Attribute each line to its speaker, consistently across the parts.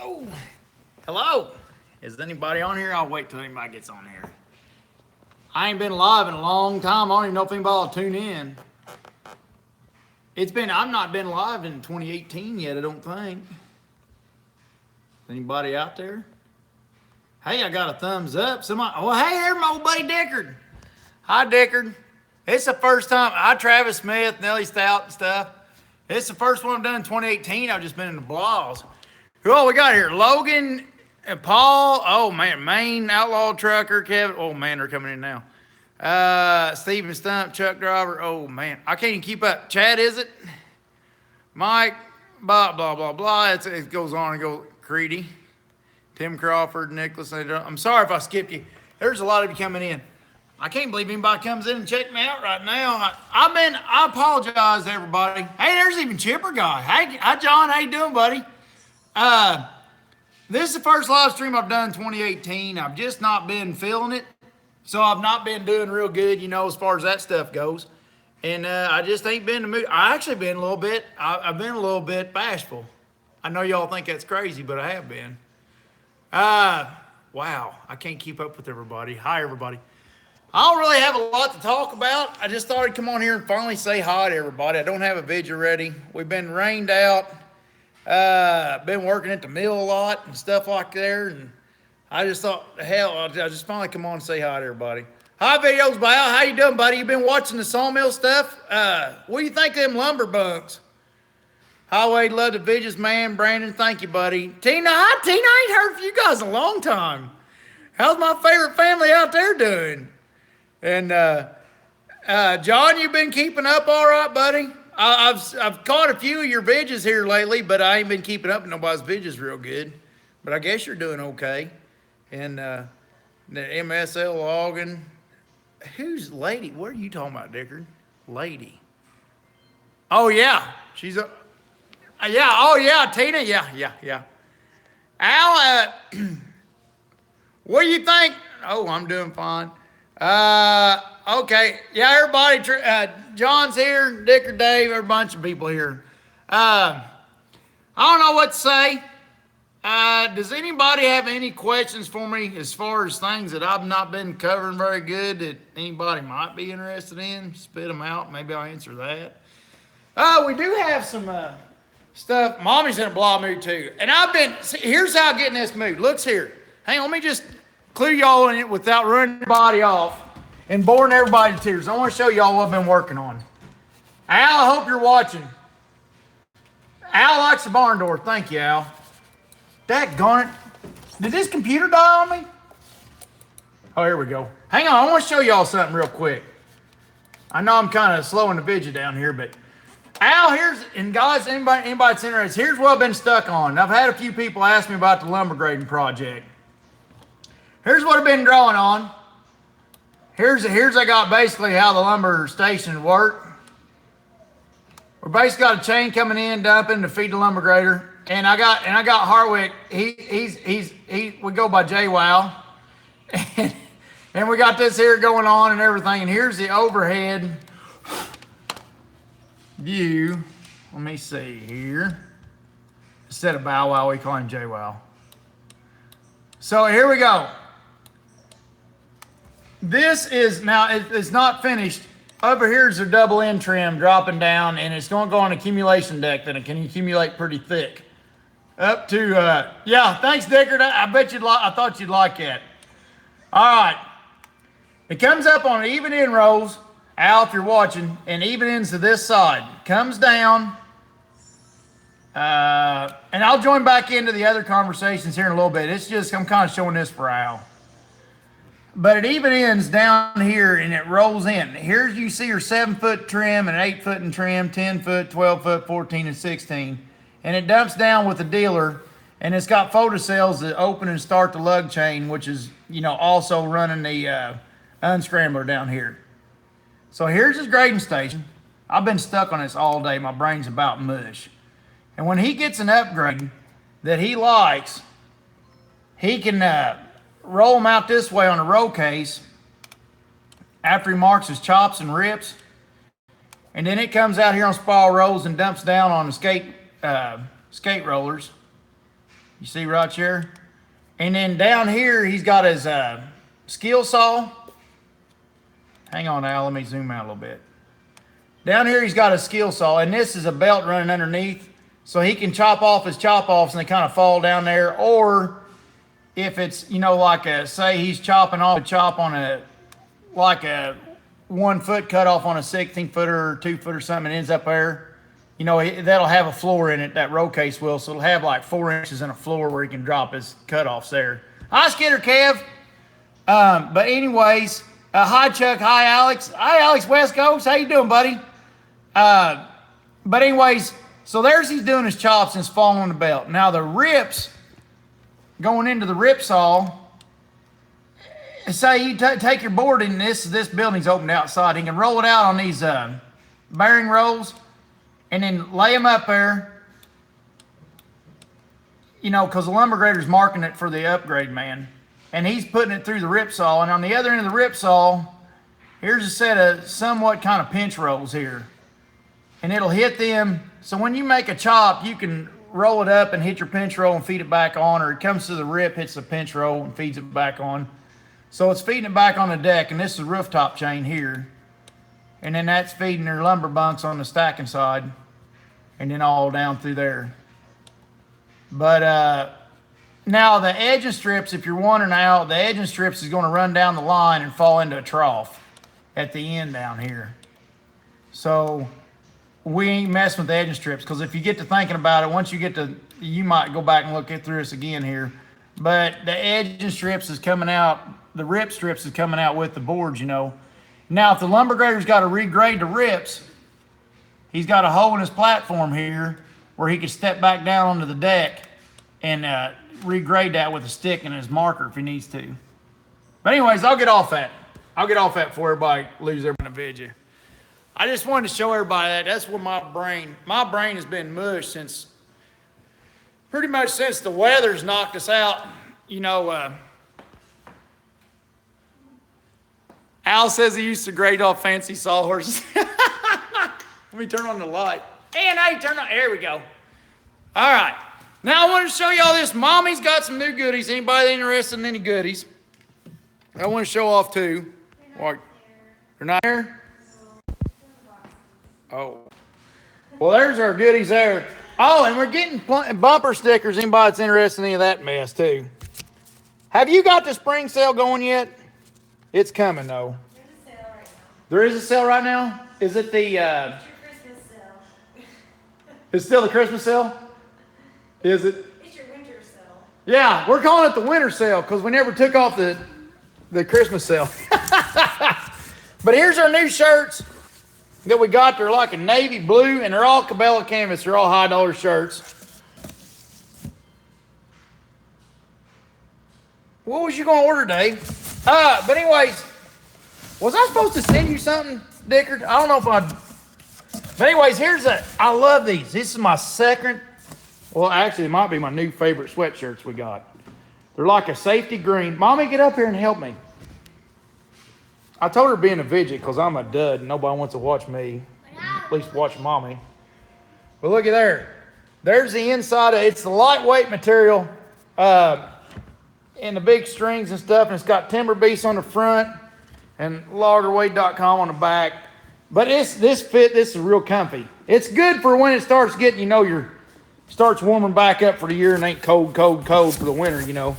Speaker 1: Oh, hello. Is anybody on here? I'll wait till anybody gets on here. I ain't been live in a long time. I don't even know if anybody will tune in. I've not been live in 2018 yet, I don't think. Anybody out there? Hey, I got a thumbs up. Hey, there's my old buddy Dickard. Hi, Dickard. It's the first time. Travis Smith, Nelly Stout and stuff. It's the first one I've done in 2018. I've just been in the blogs. Who all we got here? Logan and Paul. Oh, man. Maine Outlaw Trucker. Kevin. Oh, man, they're coming in now. Steven Stump, Chuck Driver. Oh, man. I can't even keep up. Chad, is it? Mike. Blah, blah, blah, blah. It goes on and goes. Creedy. Tim Crawford, Nicholas. I'm sorry if I skipped you. There's a lot of you coming in. I can't believe anybody comes in and check me out right now. I apologize to everybody. Hey, there's even Chipper Guy. Hey, hi, John. How you doing, buddy? This is the first live stream I've done in 2018. I've just not been feeling it. So I've not been doing real good, as far as that stuff goes. And I just ain't been in the mood. I've been a little bit bashful. I know y'all think that's crazy, but I have been. Wow. I can't keep up with everybody. Hi, everybody. I don't really have a lot to talk about. I just thought I'd come on here and finally say hi to everybody. I don't have a video ready. We've been rained out. Been working at the mill a lot and stuff like there. And I just thought, hell, I'll just finally come on and say hi to everybody. Hi, Videos by Al. How you doing, buddy? You been watching the sawmill stuff? What do you think of them lumber bunks? Highway, love the videos, man. Brandon, thank you, buddy. Tina, hi, Tina. I ain't heard from you guys in a long time. How's my favorite family out there doing? And John, you been keeping up all right, buddy? I've caught a few of your videos here lately, but I ain't been keeping up with nobody's videos real good. But I guess you're doing okay. And the MSL logging. Who's Lady? What are you talking about, Dickard? Lady. Oh, yeah. She's a... yeah. Oh, yeah. Tina. Yeah. Al, what do you think? Oh, I'm doing fine. Okay. Yeah, everybody. John's here. Dickard, Dave. A bunch of people here. I don't know what to say. Does anybody have any questions for me as far as things that I've not been covering very good that anybody might be interested in? Spit them out. Maybe I'll answer that. We do have some stuff. Mommy's in a blah mood too. And here's how I get in this mood. Looks here. Hang on, let me just clue y'all in it without running everybody off and boring everybody to tears. I want to show y'all what I've been working on. Al, I hope you're watching. Al likes the barn door. Thank you, Al. Daggone it. Did this computer die on me? Oh, here we go. Hang on, I want to show y'all something real quick. I know I'm kind of slowing the video down here, but Al, and guys, anybody that's interested, here's what I've been stuck on. I've had a few people ask me about the lumber grading project. Here's what I've been drawing on. Here's I got basically how the lumber station work. We basically got a chain coming in, dumping to feed the lumber grader. And I got Harwick. We go by JWoww. And we got this here going on and everything. And here's the overhead view. Let me see here. Instead of Bow Wow, we call him JWoww. So here we go. This is now, it's not finished. Over here is a double end trim dropping down, and it's going to go on an accumulation deck that it can accumulate pretty thick. Up to, yeah, thanks, Dickard. I thought you'd like that. All right. It comes up on even end rolls, Al, if you're watching, and even ends to this side. Comes down, and I'll join back into the other conversations here in a little bit. It's just, I'm kind of showing this for Al. But it even ends down here, and it rolls in. Here you see your 7-foot trim and 8-foot in trim, 10-foot, 12-foot, 14, and 16. And it dumps down with the dealer, and it's got photocells that open and start the lug chain, which is, also running the unscrambler down here. So here's his grading station. I've been stuck on this all day. My brain's about mush. And when he gets an upgrade that he likes, he can roll them out this way on a roll case after he marks his chops and rips. And then it comes out here on spiral rolls and dumps down on the skate rollers. You see right here? And then down here, he's got his skill saw. Hang on, Al, let me zoom out a little bit. Down here, he's got a skill saw, and this is a belt running underneath, so he can chop off his chop-offs and they kind of fall down there. Or if it's, you know, like say he's chopping off a chop on a 1 foot cut off on a 16-footer or 2-foot or something, and ends up there, you know, that'll have a floor in it, that roll case will, so it'll have like 4 inches in a floor where he can drop his cutoffs there. Hi, Skidder Kev. But anyways, hi, Chuck. Hi, Alex. Hi, Alex West Coast. How you doing, buddy? But anyways, so there's he's doing his chops and it's falling on the belt. Now the rips, going into the rip saw, say you take your board and this building's opened outside. He can roll it out on these bearing rolls and then lay them up there, you know, because the lumber grader's marking it for the upgrade man. And he's putting it through the rip saw. And on the other end of the rip saw, here's a set of somewhat kind of pinch rolls here. And it'll hit them. So when you make a chop, you can roll it up and hit your pinch roll and feed it back on, or it comes to the rip, hits the pinch roll and feeds it back on. So it's feeding it back on the deck, and this is a rooftop chain here. And then that's feeding their lumber bunks on the stacking side, and then all down through there. But now the edging strips, if you're wondering out, the edging strips is going to run down the line and fall into a trough at the end down here. So we ain't messing with the edging strips, because if you get to thinking about it, once you get to, you might go back and look through this again here. But the edging strips is coming out, the rip strips is coming out with the boards, you know. Now, if the lumber grader's got to regrade the rips, he's got a hole in his platform here where he can step back down onto the deck and regrade that with a stick and his marker if he needs to. But anyways, I'll get off that. I'll get off that before everybody loses everybody in the video. I just wanted to show everybody that. That's what my brain has been mush since, pretty much since the weather's knocked us out. You know, Al says he used to grade off fancy sawhorses. Let me turn on the light. And I turn on, there we go. All right. Now I want to show y'all this. Mommy's got some new goodies. Anybody interested in any goodies? I want to show off too. What? They're not here? Oh. Well, there's our goodies there. Oh, and we're getting bumper stickers. Anybody that's interested in any of that mess too. Have you got the spring sale going yet? It's coming though.
Speaker 2: There's a sale right now.
Speaker 1: There is a sale right now? Is it the
Speaker 2: It's your Christmas sale.
Speaker 1: it's still the Christmas sale? Is it?
Speaker 2: It's your winter sale.
Speaker 1: Yeah, we're calling it the winter sale because we never took off the Christmas sale. But here's our new shirts that we got. They're like a navy blue, and they're all Cabela canvas. They're all high dollar shirts. What was you going to order, Dave? But anyways, was I supposed to send you something, Dickard? I don't know if I... But anyways, I love these. This is my second... Well, actually, it might be my new favorite sweatshirts we got. They're like a safety green. Mommy, get up here and help me. I told her to be in a video because I'm a dud and nobody wants to watch me. At least watch Mommy. But look at there. There's the inside of it. It's the lightweight material and the big strings and stuff. And it's got Timber Beast on the front and loggerweight.com on the back. But this is real comfy. It's good for when it starts getting, you know, starts warming back up for the year and ain't cold for the winter, you know.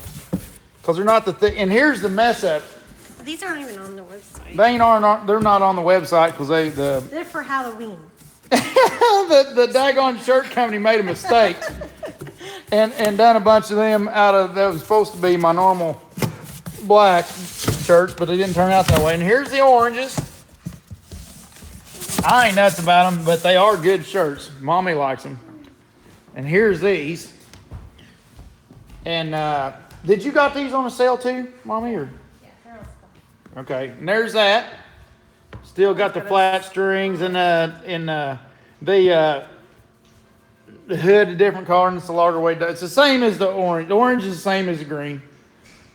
Speaker 1: Because they're not the thing. And here's the mess up.
Speaker 2: These aren't even on the website.
Speaker 1: They're not on the website because
Speaker 2: They're for Halloween.
Speaker 1: the daggone shirt company made a mistake and done a bunch of them out of that was supposed to be my normal black shirts, but they didn't turn out that way. And here's the oranges. I ain't nuts about them, but they are good shirts. Mommy likes them. And here's these. And did you got these on a sale too, Mommy? Or?
Speaker 2: Yeah, they're on sale.
Speaker 1: Okay, and there's that. Still got the flat strings and the hood, a different color, and it's a larger weight. It's the same as the orange. The orange is the same as the green.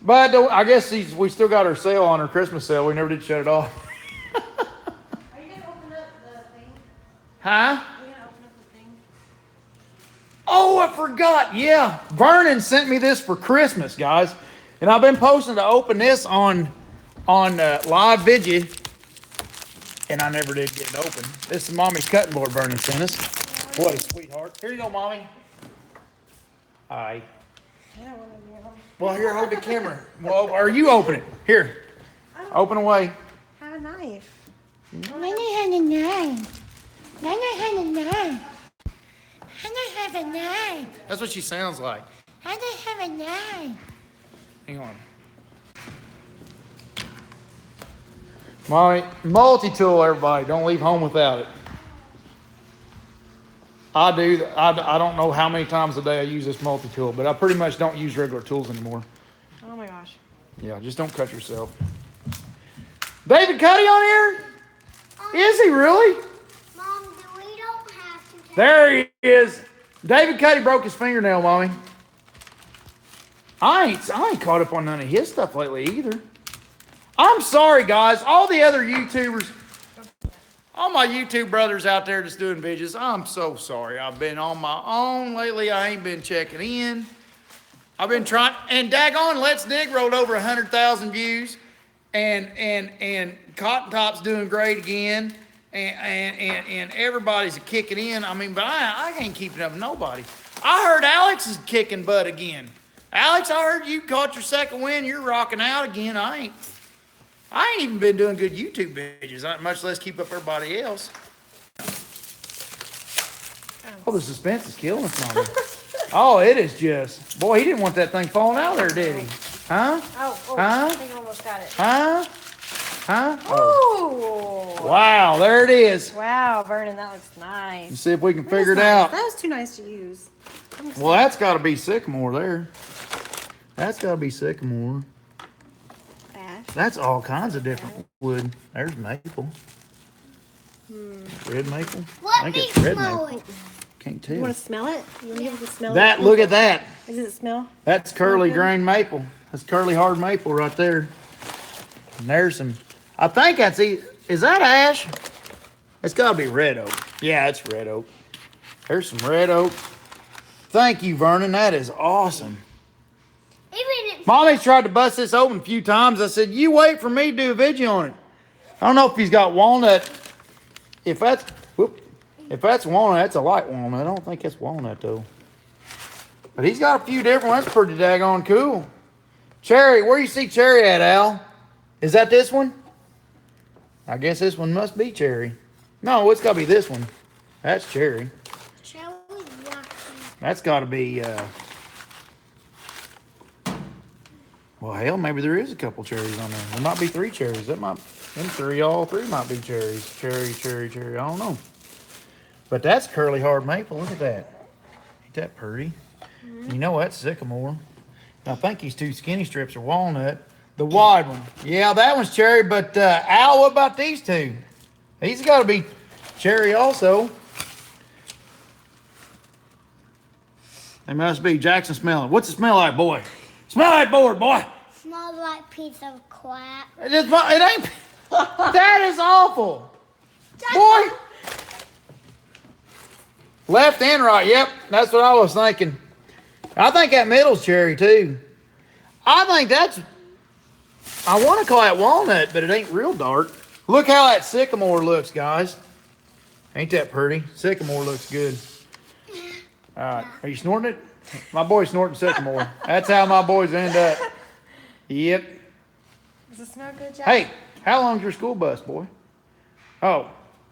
Speaker 1: But I guess we still got our sale on our Christmas sale. We never did shut it off.
Speaker 2: Are you going to open up the thing?
Speaker 1: Huh?
Speaker 2: Are you going to open up the thing?
Speaker 1: Oh, I forgot. Yeah, Vernon sent me this for Christmas, guys, and I've been posting to open this on live video, and I never did get it open. This is Mommy's cutting board Vernon sent us. What a sweetheart. Here you go, Mommy. All right.
Speaker 2: I don't want to be on.
Speaker 1: Well, here, hold the camera. Well, or you open it. Here, open away.
Speaker 2: Have a knife.
Speaker 3: Nana had a knife. Nana had a knife. Nana have a knife.
Speaker 1: That's what she sounds like.
Speaker 3: Nana have a knife.
Speaker 1: Hang on. Mommy, multi-tool, everybody. Don't leave home without it. I do. I don't know how many times a day I use this multi-tool, but I pretty much don't use regular tools anymore.
Speaker 2: Oh my gosh.
Speaker 1: Yeah, just don't cut yourself. David Cuddy on here? Is he really?
Speaker 3: Mom, we don't have to.
Speaker 1: There he is. David Cuddy broke his fingernail, Mommy. I ain't caught up on none of his stuff lately either. I'm sorry, guys. All the other YouTubers, all my YouTube brothers out there just doing videos, I'm so sorry. I've been on my own lately. I ain't been checking in. I've been trying, and daggone, Let's Dig rolled over 100,000 views, and Cotton Top's doing great again, and everybody's kicking in. I mean, but I ain't keeping up with nobody. I heard Alex is kicking butt again. Alex, I heard you caught your second win. You're rocking out again. I ain't even been doing good YouTube videos, much less keep up everybody else. Oh, the suspense is killing us, Mama. Oh, it is just. Boy, he didn't want that thing falling out there, did he? Huh?
Speaker 2: Oh,
Speaker 1: Huh?
Speaker 2: I think I almost got it.
Speaker 1: Huh? Huh? Oh.
Speaker 2: Oh.
Speaker 1: Wow, there it is.
Speaker 2: Wow, Vernon, that looks nice.
Speaker 1: Let's see if we can
Speaker 2: That
Speaker 1: figure
Speaker 2: is
Speaker 1: it
Speaker 2: nice.
Speaker 1: out.
Speaker 2: That was too nice to use.
Speaker 1: Well, that's got to be sycamore there. That's got to be sycamore.
Speaker 2: Ash.
Speaker 1: That's all kinds of different wood. There's maple. Red maple? I think it's red maple. Can't
Speaker 2: You
Speaker 1: tell.
Speaker 2: want to smell it? You want to give it a smell?
Speaker 1: That, look at that.
Speaker 2: Does it smell?
Speaker 1: That's curly
Speaker 2: Okay.
Speaker 1: grain maple. That's curly hard maple right there. And there's some, I think that's, is that ash? It's got to be red oak. Yeah, it's red oak. There's some red oak. Thank you, Vernon. That is awesome. Mommy's tried to bust this open a few times. I said, you wait for me to do a video on it. I don't know if he's got walnut. If that's walnut, that's a light walnut. I don't think that's walnut though. But he's got a few different ones. That's pretty daggone cool. Cherry, where you see cherry at, Al? Is that this one? I guess this one must be cherry. No, it's got to be this one. That's cherry. That's got to be, well, hell, maybe there is a couple cherries on there. There might be 3 cherries. All 3 might be cherries. Cherry, cherry, cherry. I don't know. But that's curly hard maple. Look at that. Ain't that pretty? You know that's sycamore. I think these 2 skinny strips are walnut. The wide one. Yeah, that one's cherry. But Al, what about these 2? These got to be cherry also. They must be. Jackson smelling. What's it smell like, boy? Smell that board, boy.
Speaker 3: Smells like piece of crap.
Speaker 1: It ain't. That is awful. Boy. Left and right. Yep. That's what I was thinking. I think that middle's cherry too. I think that's. I want to call that walnut, but it ain't real dark. Look how that sycamore looks, guys. Ain't that pretty? Sycamore looks good. All right. Are you snorting it? My boy's snorting sycamore. That's how my boys end up. Yep.
Speaker 2: Does it smell good, Jack?
Speaker 1: Hey, how long's your school bus, boy? Oh,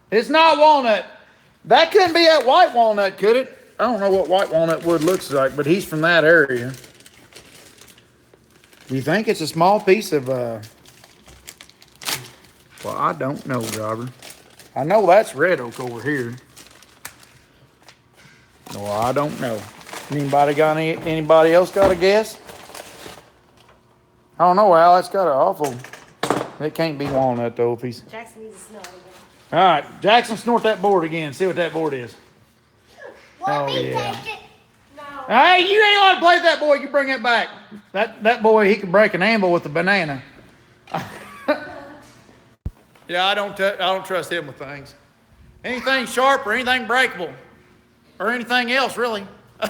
Speaker 1: it's not walnut. That couldn't be that white walnut, could it? I don't know what white walnut wood looks like, but he's from that area. Do you think it's a small piece of, well, I don't know, Robert. I know that's red oak over here. Well, I don't know. Anybody else got a guess? I don't know, Al. That's got an awful. It can't be walnut though. If he's.
Speaker 2: Jackson needs to smell it again.
Speaker 1: All right, Jackson, snort that board again. See what that board is.
Speaker 3: Let
Speaker 1: Oh,
Speaker 3: me
Speaker 1: yeah.
Speaker 3: take it.
Speaker 2: No.
Speaker 1: Hey, you ain't allowed to play with that boy. You bring it back. That boy, he can break an anvil with a banana. Yeah, I don't trust him with things. Anything sharp or anything breakable, or anything else really.
Speaker 3: If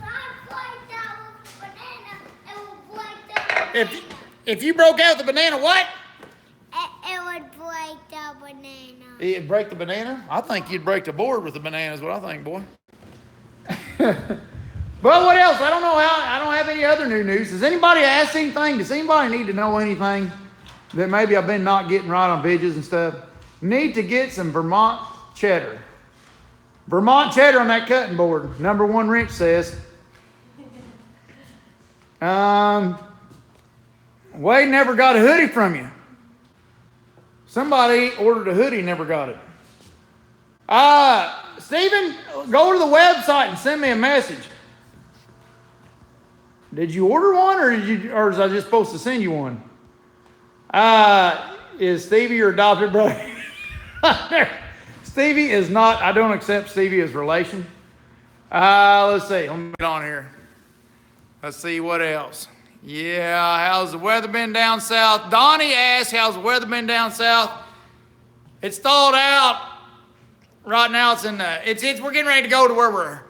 Speaker 3: I break down with the banana, it will break the banana.
Speaker 1: If you broke out the banana, what?
Speaker 3: It would break the banana.
Speaker 1: It'd break the banana? I think you'd break the board with the banana is what I think, boy. Well, what else? I don't know I don't have any other new news. Does anybody ask anything? Does anybody need to know anything that maybe I've been not getting right on videos and stuff? Need to get some Vermont cheddar. Vermont cheddar on that cutting board. Number one wrench says. Wade never got a hoodie from you. Somebody ordered a hoodie, never got it. Stephen, go to the website and send me a message. Did you order one, or is I just supposed to send you one? Is Stevie your adopted brother? Stevie is not. I don't accept Stevie as relation. Let's see. Let me get on here. Let's see what else. Yeah, how's the weather been down south? Donnie asked, how's the weather been down south? It's thawed out. Right now it's in the, we're getting ready to go to where we're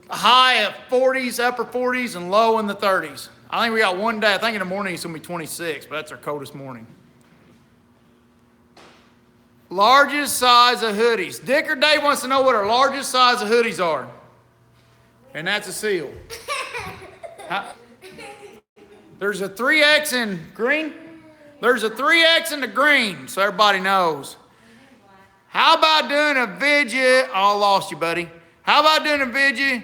Speaker 1: high of 40s, upper 40s, and low in the 30s. I think we got one day, I think in the morning it's gonna be 26, but that's our coldest morning. Largest size of hoodies. Dick or Dave wants to know what our largest size of hoodies are. And that's a seal. There's a 3X in green. There's a 3X in the green, so everybody knows. How about doing a video? Oh, I lost you, buddy. How about doing a video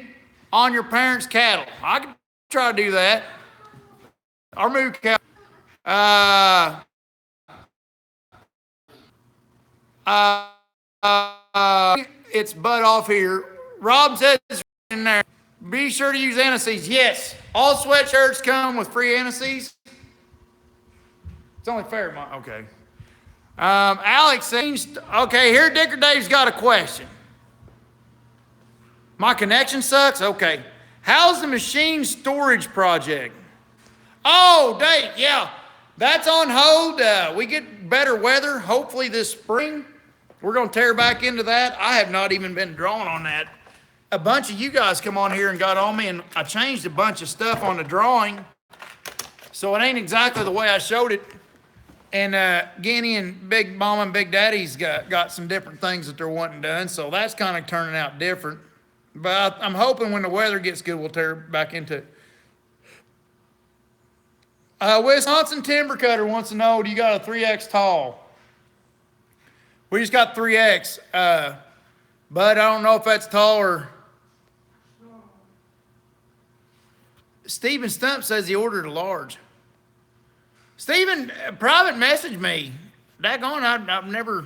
Speaker 1: on your parents' cattle? I could try to do that. Or move cattle. It's butt off here. Rob says in there, be sure to use antices. Yes, all sweatshirts come with free antices. It's only fair, okay. Alex says, okay, here Dick or Dave's got a question. My connection sucks? Okay. How's the machine storage project? Oh, Dave, yeah. That's on hold. We get better weather, hopefully this spring. We're going to tear back into that. I have not even been drawing on that. A bunch of you guys come on here and got on me, and I changed a bunch of stuff on the drawing. So it ain't exactly the way I showed it. And Guinea and Big Mama and Big Daddy's got some different things that they're wanting done. So that's kind of turning out different. But I'm hoping when the weather gets good, we'll tear back into it. Wisconsin Timber Cutter wants to know, do you got a 3X tall? We just got 3X. But I don't know if that's tall or... Stephen Stump says he ordered a large. Stephen, private message me. Daggone, I've never...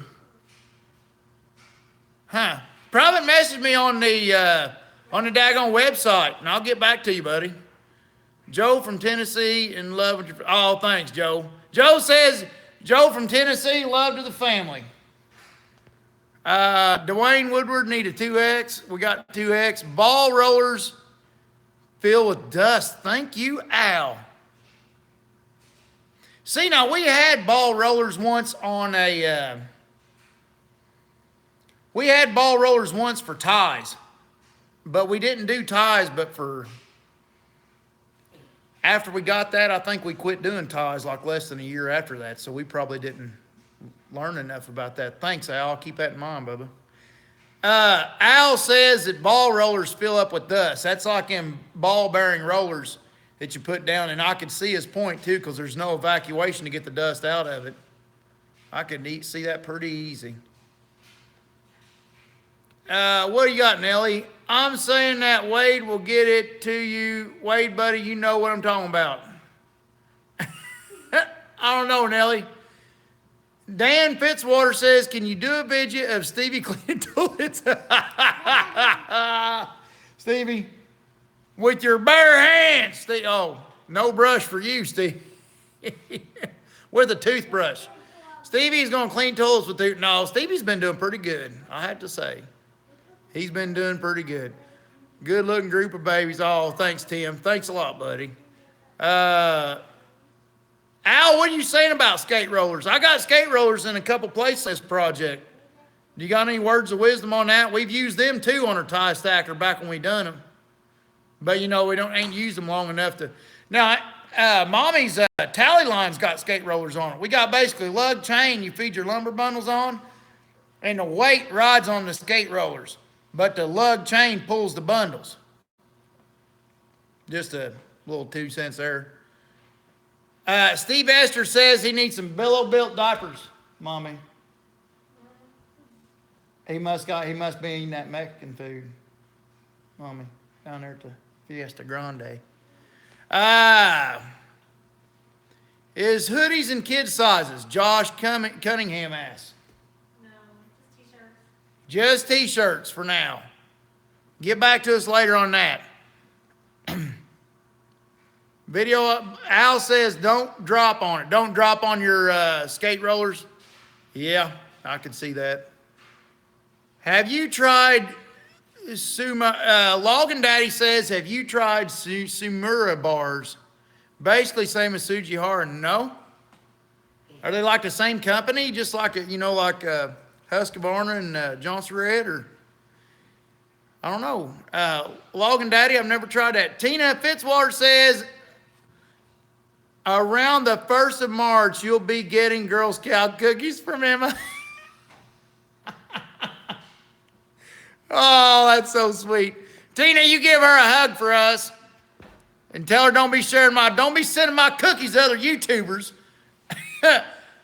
Speaker 1: Private message me on the daggone website, and I'll get back to you, buddy. Joe from Tennessee, and love with your... Oh, thanks, Joe. Joe says, Joe from Tennessee, love to the family. Dwayne Woodward need a 2X. We got 2X. Ball rollers filled with dust. Thank you, Al. See, now we had ball rollers once on a... we had ball rollers once for ties. But we didn't do ties, but for... After we got that, I think we quit doing ties like less than a year after that. So we probably didn't learn enough about that. Thanks, Al. I'll keep that in mind, Bubba. Al says that ball rollers fill up with dust. That's like in ball-bearing rollers that you put down. And I could see his point, too, because there's no evacuation to get the dust out of it. I could see that pretty easy. What do you got, Nelly? I'm saying that Wade will get it to you. Wade, buddy, you know what I'm talking about. I don't know, Nelly. Dan Fitzwater says, can you do a video of Stevie cleaning toilets? Stevie, with your bare hands. Oh, no brush for you, Steve. With a toothbrush. Stevie's going to clean toilets with No, Stevie's been doing pretty good, I have to say. He's been doing pretty good. Good looking group of babies. Oh, thanks, Tim. Thanks a lot, buddy. Al, what are you saying about skate rollers? I got skate rollers in a couple places this project. You got any words of wisdom on that? We've used them too on our tie stacker back when we done them. But you know, we ain't used them long enough to. Now, Mommy's tally line's got skate rollers on it. We got basically lug chain you feed your lumber bundles on, and the weight rides on the skate rollers. But the lug chain pulls the bundles. Just a little 2 cents there. Steve Esther says he needs some Billo-Built diapers, Mommy. He must be eating that Mexican food, Mommy, down there at the Fiesta Grande. Is hoodies and kid sizes? Josh Cunningham asks.
Speaker 2: No, just t-shirts.
Speaker 1: Just t-shirts for now. Get back to us later on that. Video, Al says don't drop on it. Don't drop on your skate rollers. Yeah, I can see that. Have you tried Logan Daddy says, have you tried Sumura bars? Basically same as Sujihara. No. Are they like the same company? Just like, like Husqvarna and Johnson Red, or? I don't know. Logan Daddy, I've never tried that. Tina Fitzwater says, around the 1st of March, you'll be getting Girl Scout cookies from Emma. Oh, that's so sweet. Tina, you give her a hug for us. And tell her don't be sending my cookies to other YouTubers.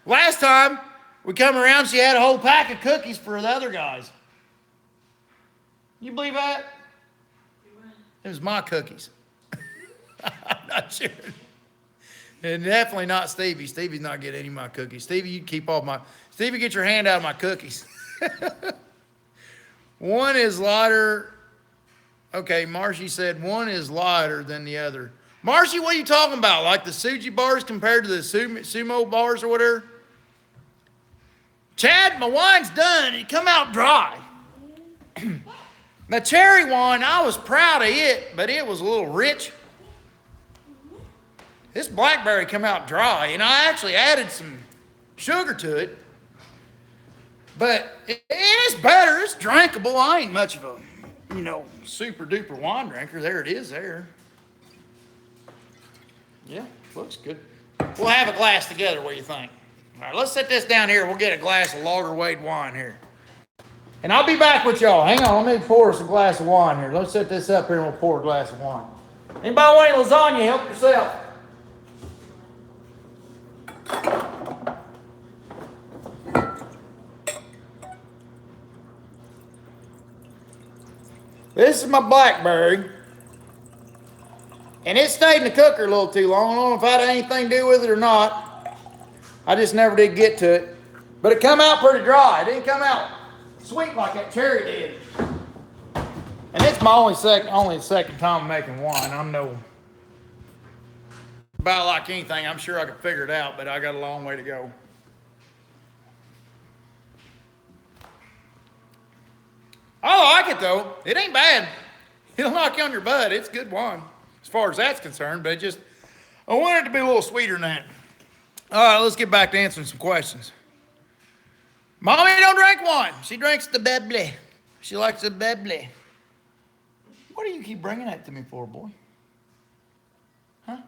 Speaker 1: Last time we come around, she had a whole pack of cookies for the other guys. You believe that? It was my cookies. I'm not sure. And definitely not Stevie. Stevie's not getting any of my cookies. Stevie, you keep all my... Stevie, get your hand out of my cookies. One is lighter. Okay, Marcy said one is lighter than the other. Marcy, what are you talking about? Like the Suji bars compared to the sumo bars or whatever? Chad, my wine's done. It come out dry. The cherry wine, I was proud of it, but it was a little rich. This blackberry come out dry, and I actually added some sugar to it. But it's better. It's drinkable. I ain't much of a, super duper wine drinker. There it is there. Yeah, looks good. We'll have a glass together. What do you think? All right, let's set this down here. We'll get a glass of lager weight wine here. And I'll be back with y'all. Hang on, let me pour us a glass of wine here. Let's set this up here and we'll pour a glass of wine. Anybody want any lasagna? Help yourself. This is my blackberry. And it stayed in the cooker a little too long. I don't know if that had anything to do with it or not. I just never did get to it. But it come out pretty dry. It didn't come out sweet like that cherry did. And it's my only second time making wine. I'm no about like anything. I'm sure I could figure it out, but I got a long way to go. I like it though. It ain't bad. It'll knock you on your butt. It's good wine as far as that's concerned, but I want it to be a little sweeter than that. All right, let's get back to answering some questions. Mommy don't drink wine. She drinks the bubbly. She likes the bubbly. What do you keep bringing that to me for, boy? Huh?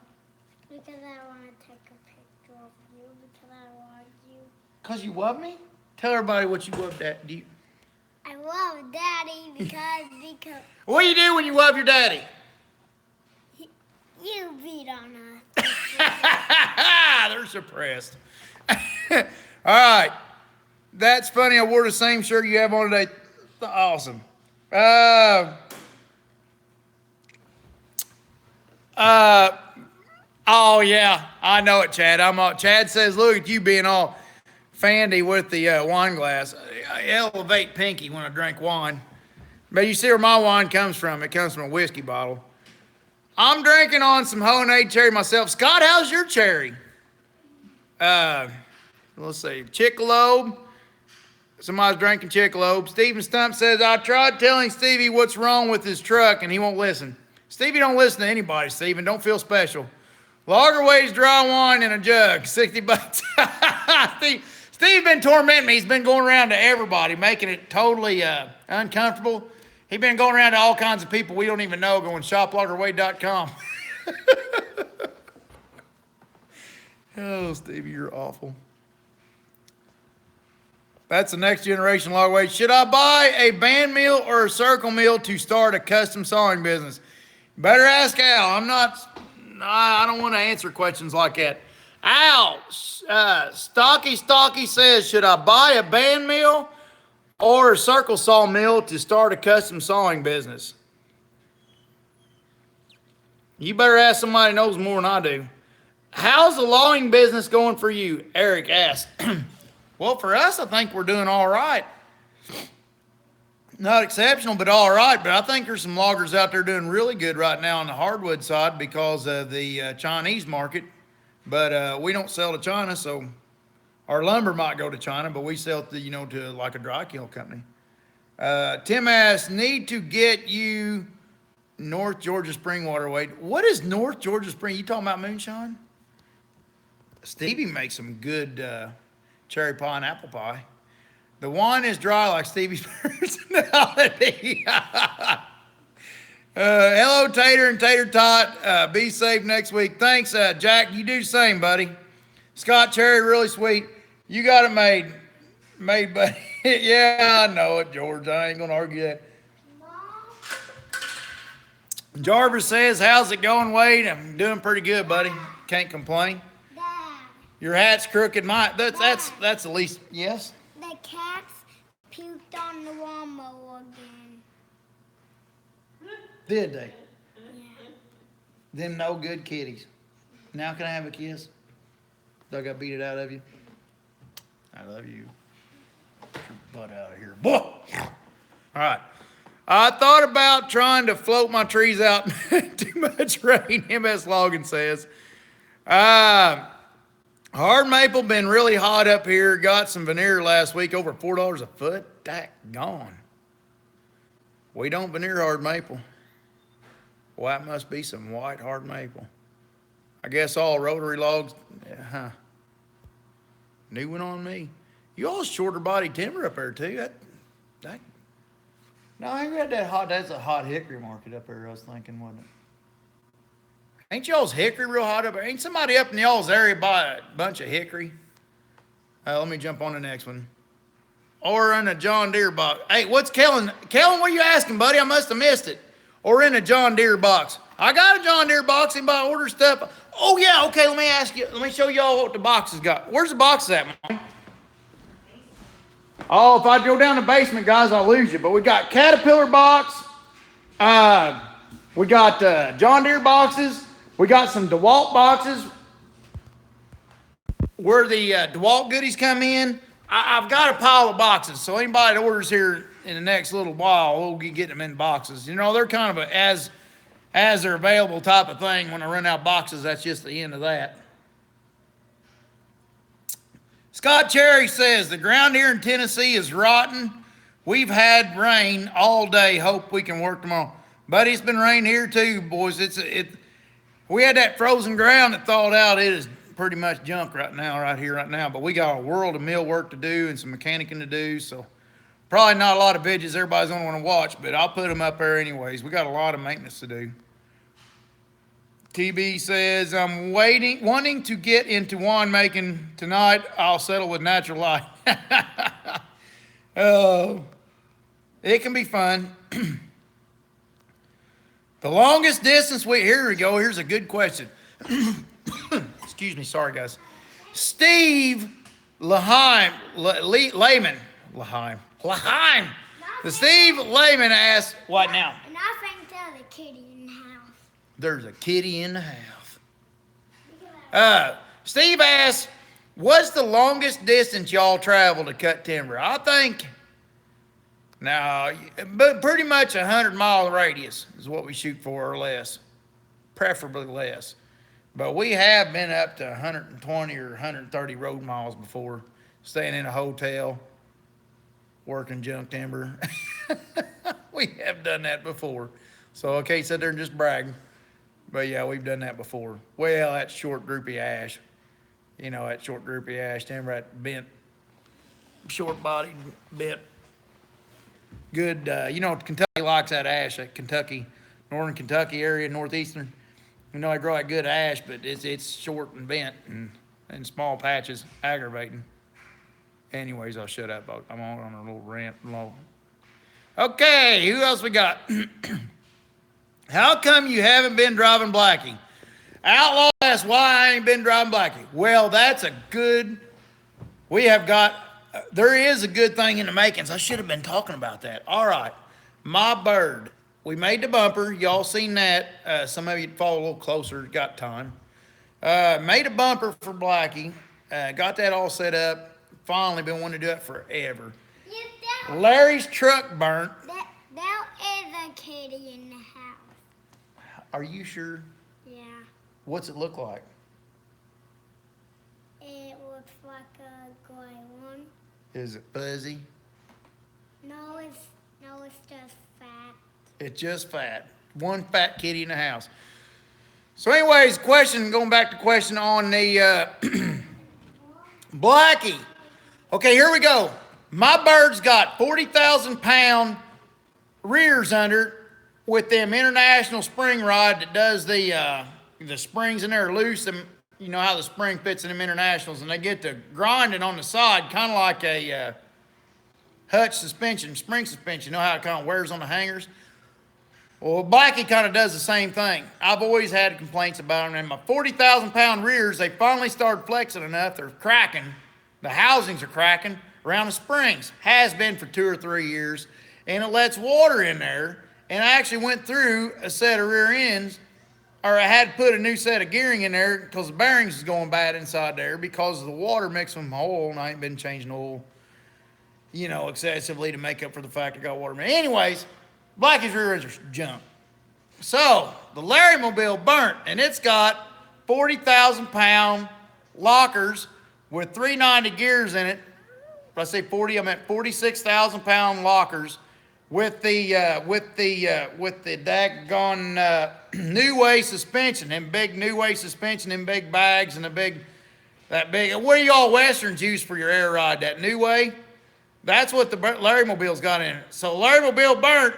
Speaker 3: Because I want to take a picture of you. Because I want you.
Speaker 1: Because you love me? Tell everybody what you love, Dad.
Speaker 3: I love Daddy because
Speaker 1: What do you do when you love your daddy?
Speaker 3: you beat on us.
Speaker 1: They're suppressed. All right. That's funny. I wore the same shirt you have on today. Awesome. Oh yeah, I know it, Chad. Chad says, look at you being all fandy with the wine glass. I elevate pinky when I drink wine. But you see where my wine comes from. It comes from a whiskey bottle. I'm drinking on some Honey cherry myself. Scott, how's your cherry? Let's see. Chickalobe. Somebody's drinking Chickalobe. Stephen Stump says, I tried telling Stevie what's wrong with his truck, and he won't listen. Stevie don't listen to anybody, Stephen. Don't feel special. Lager weighs dry wine in a jug. $60. Steve been tormenting me. He's been going around to everybody, making it totally uncomfortable. He's been going around to all kinds of people we don't even know, going shoploggerwade.com. Oh, Stevie, you're awful. That's the next generation log weight. Should I buy a band mill or a circle mill to start a custom sawing business? Better ask Al. I don't want to answer questions like that. Al, Stocky says, should I buy a band mill or a circle saw mill to start a custom sawing business? You better ask somebody who knows more than I do. How's the logging business going for you? Eric asked. Well, for us, I think we're doing all right. Not exceptional, but all right. But I think there's some loggers out there doing really good right now on the hardwood side because of the Chinese market. But we don't sell to China, so our lumber might go to China, but we sell to, to like a dry kiln company. Tim asks, need to get you North Georgia Spring Waterway. What is North Georgia Spring? You talking about moonshine? Stevie makes some good cherry pie and apple pie. The wine is dry like Stevie's personality. Hello, Tater and Tater Tot. Be safe next week. Thanks, Jack. You do the same, buddy. Scott Cherry, really sweet. You got it made. Made, buddy. Yeah, I know it, George. I ain't going to argue that. Jarvis says, how's it going, Wade? I'm doing pretty good, buddy. Can't complain. Your hat's crooked. That's the least. Yes?
Speaker 3: The cats puked on the lawnmower again.
Speaker 1: Did they?
Speaker 3: Yeah.
Speaker 1: Them no good kitties. Now can I have a kiss? Do I got to beat it out of you? I love you. Get your butt out of here. Boy! All right. I thought about trying to float my trees out. Too much rain, MS Logan says. Hard maple been really hot up here. Got some veneer last week, over $4 a foot. Gone. We don't veneer hard maple. Well, that must be some white hard maple. I guess all rotary logs. Yeah, new one on me. You all shorter body timber up there too. No, I read that hot. That's a hot hickory market up there. I was thinking, wasn't it? Ain't y'all's hickory real hot up there? Ain't somebody up in y'all's area buy a bunch of hickory? Let me jump on the next one. Or in a John Deere box. Hey, what's Kellen? Kellen, what are you asking, buddy? I must have missed it. Or in a John Deere box. I got a John Deere box. Anybody order stuff? Oh, yeah. Okay, let me ask you. Let me show y'all what the boxes got. Where's the boxes at, man? Oh, if I go down the basement, guys, I'll lose you. But we got Caterpillar box. We got John Deere boxes. We got some DeWalt boxes where the DeWalt goodies come in. I've got a pile of boxes, so anybody that orders here in the next little while, we'll get them in boxes. They're kind of a as they're available type of thing. When I run out of boxes, that's just the end of that. Scott Cherry says, the ground here in Tennessee is rotten. We've had rain all day. Hope we can work tomorrow. But it's been raining here too, boys. We had that frozen ground that thawed out. It is pretty much junk right now. But we got a world of mill work to do and some mechanicing to do. So probably not a lot of videos everybody's going to want to watch, but I'll put them up there anyways. We got a lot of maintenance to do. TB says, I'm wanting to get into winemaking tonight. I'll settle with natural light. Oh, it can be fun. The longest distance here we go. Here's a good question. Excuse me. Sorry, guys. Steve Laheim. The Steve Lehman asked, what now?
Speaker 3: Nothing to the kitty in the house.
Speaker 1: There's a kitty in the house. Steve asked, what's the longest distance y'all travel to cut timber? I think, but pretty much 100-mile radius is what we shoot for or less, preferably less. But we have been up to 120 or 130 road miles before, staying in a hotel, working junk timber. We have done that before. So I can't sit there and just brag. But yeah, we've done that before. Well, that short droopy ash. That short droopy ash timber, that bent short bodied bit. Good, Kentucky likes that ash, that Kentucky, northern Kentucky area, northeastern. I grow that good ash, but it's short and bent and in small patches, aggravating. Anyways, I'll shut up. I'm on a little rant. Okay, who else we got? How come you haven't been driving Blackie? Outlaw asks why I ain't been driving Blackie. Well, that's a good. There is a good thing in the makings. I should have been talking about that. All right, my bird. We made the bumper. Y'all seen that. Some of you follow a little closer, got time. Made a bumper for Blackie. Got that all set up. Finally been wanting to do it forever. Larry's truck burnt.
Speaker 3: There is a kitty in the house.
Speaker 1: Are you sure?
Speaker 3: Yeah.
Speaker 1: What's it look like?
Speaker 3: It looks like a gray one.
Speaker 1: Is it fuzzy?
Speaker 3: No, it's just fat.
Speaker 1: It's just fat. One fat kitty in the house. So anyways, going back to question on the Blackie. Okay, here we go. My bird's got 40,000 pound rears under it with them international spring rod that does the springs in there loose. And you know how the spring fits in them internationals, and they get to grinding on the side, kind of like a hutch suspension, spring suspension. You know how it kind of wears on the hangers? Well, Blackie kind of does the same thing. I've always had complaints about them. And my 40,000 pound rears, they finally started flexing enough. They're cracking. The housings are cracking around the springs. Has been for 2 or 3 years. And it lets water in there. And I actually went through a set of rear ends, or I had to put a new set of gearing in there because the bearings is going bad inside there because of the water mixing with my oil. And I ain't been changing oil, excessively to make up for the fact I got water. Anyways, Blackie's rear ends are junk. So the Larry Mobile burnt, and it's got 40,000 pound lockers with 390 gears in it. If I say 40, I meant 46,000 pound lockers with the daggone New Way suspension, them big New Way suspension, them big bags, and that big. What do y'all Westerns use for your air ride? That New Way? That's what the Larry Mobile's got in it. So Larry Mobile burnt,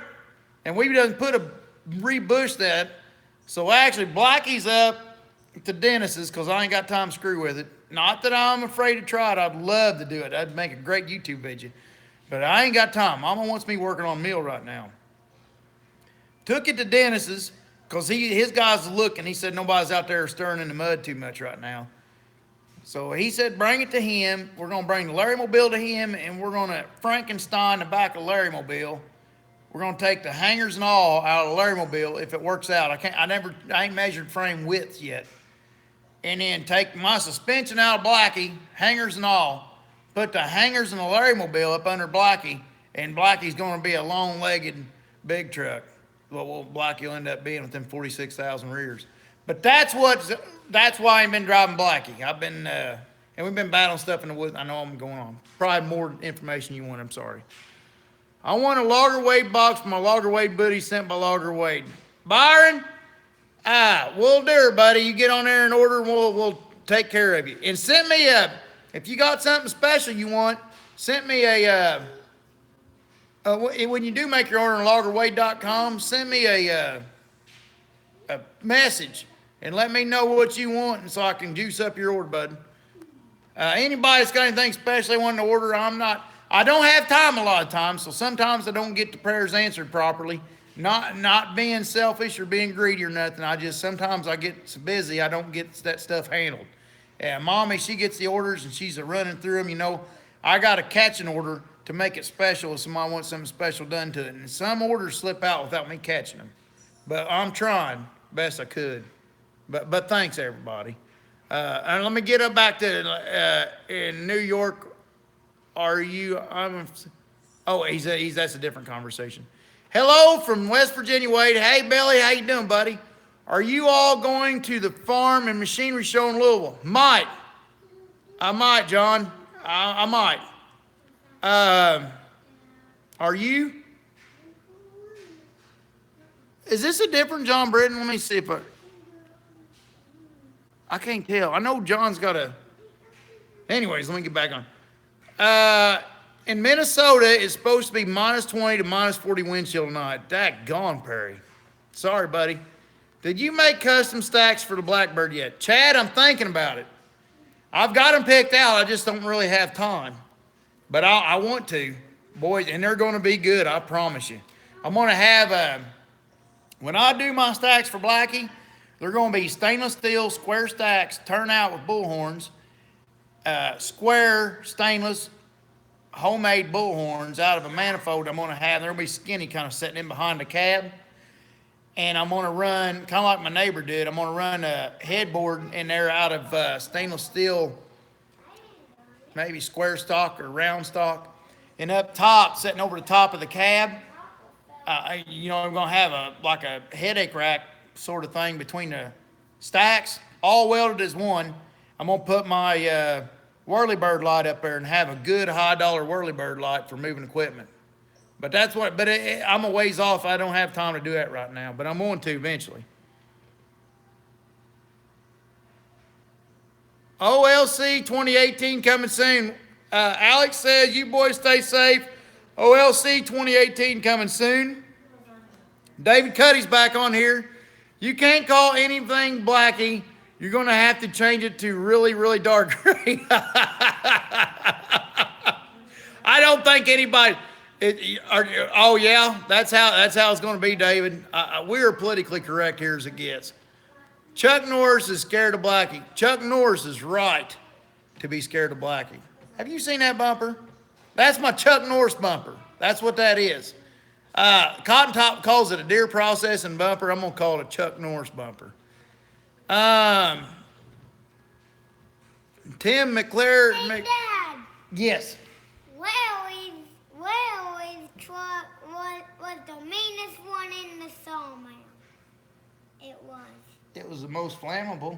Speaker 1: and we done rebush that. So actually, Blackie's up to Dennis's because I ain't got time to screw with it. Not that I'm afraid to try it. I'd love to do it. I'd make a great YouTube video. But I ain't got time. Mama wants me working on a meal right now. Took it to Dennis's because his guys are looking. He said nobody's out there stirring in the mud too much right now. So he said bring it to him. We're going to bring the Larry Mobile to him, and we're going to Frankenstein the back of the Larry Mobile. We're going to take the hangers and all out of the Larry Mobile if it works out. I ain't measured frame width yet. And then take my suspension out of Blackie, hangers and all, put the hangers and the Larry Mobile up under Blackie, and Blackie's going to be a long-legged big truck. Well, Blackie will end up being with them 46,000 rears. But that's why I've been driving Blackie. And we've been battling stuff in the woods. I know I'm going on. Probably more information you want, I'm sorry. I want a Logger Wade box from my Logger Wade buddy sent by Logger Wade. Byron, we'll do it, buddy. You get on there and order, and we'll take care of you. And send me if you got something special you want, send me when you do make your order on loggerwade.com, send me a message and let me know what you want, and so I can juice up your order, bud. Anybody that's got anything special they want to order, I don't have time a lot of times, so sometimes I don't get the prayers answered properly. Not being selfish or being greedy or nothing. Sometimes I get so busy I don't get that stuff handled. Mommy, she gets the orders and she's running through them. I got to catch an order to make it special if somebody wants something special done to it. And some orders slip out without me catching them. But I'm trying best I could. But thanks everybody. And let me get up back to in New York. That's a different conversation. Hello from West Virginia, Wade. Hey, Billy, how you doing, buddy? Are you all going to the farm and machinery show in Louisville? I might, John. I might. Are you? Is this a different John Britton? Let me see if I can't tell. I know John's got anyways, let me get back on. in Minnesota, it's supposed to be minus 20 to minus 40 wind chill tonight. Daggone, Perry. Sorry, buddy. Did you make custom stacks for the Blackbird yet? Chad, I'm thinking about it. I've got them picked out. I just don't really have time. But I want to. Boys, and they're going to be good, I promise you. I'm going to have, when I do my stacks for Blackie, they're going to be stainless steel square stacks, turn out with bullhorns, square stainless homemade bullhorns out of a manifold I'm going to have. They'll be skinny, kind of sitting in behind the cab. And I'm going to run, kind of like my neighbor did, I'm going to run a headboard in there out of stainless steel, maybe square stock or round stock. And up top, sitting over the top of the cab, I'm going to have like a headache rack sort of thing between the stacks, all welded as one. I'm going to put my Whirlybird light up there and have a good high dollar Whirlybird light for moving equipment. But I'm a ways off. I don't have time to do that right now, but I'm going to eventually. OLC 2018 coming soon. Alex says, you boys stay safe. OLC 2018 coming soon. David Cuddy's back on here. You can't call anything Blackie. You're going to have to change it to really, really dark gray. I don't think anybody. Oh yeah, that's how it's going to be, David. We are politically correct here as it gets. Chuck Norris is scared of Blackie. Chuck Norris is right to be scared of Blackie. Have you seen that bumper? That's my Chuck Norris bumper. That's what that is. Cotton Top calls it a deer processing bumper. I'm going to call it a Chuck Norris bumper. Tim McClare.
Speaker 3: Hey, Dad.
Speaker 1: Yes.
Speaker 3: Larry's truck was the meanest one in the sawmill. It was.
Speaker 1: It was the most flammable.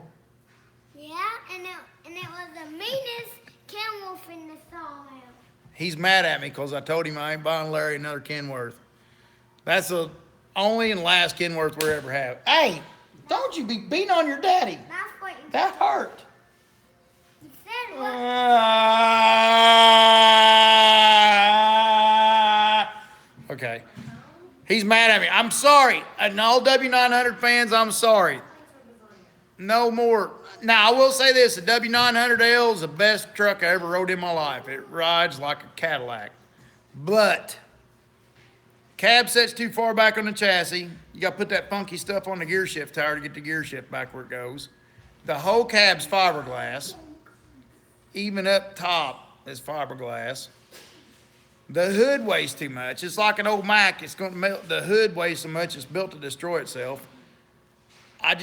Speaker 3: Yeah, and it was the meanest Kenworth in the sawmill.
Speaker 1: He's mad at me because I told him I ain't buying Larry another Kenworth. That's the only and last Kenworth we'll ever have. Hey, don't you be beating on your daddy.
Speaker 3: That's what you
Speaker 1: That hurt.
Speaker 3: said. What?
Speaker 1: Okay. He's mad at me. I'm sorry. And all W900 fans, I'm sorry. No more. Now, I will say this. The W900L is the best truck I ever rode in my life. It rides like a Cadillac. But cab sets too far back on the chassis. You got to put that funky stuff on the gear shift tire to get the gear shift back where it goes. The whole cab's fiberglass. Even up top is fiberglass. The hood weighs too much. It's like an old Mack. It's going to melt. The hood weighs so much it's built to destroy itself. I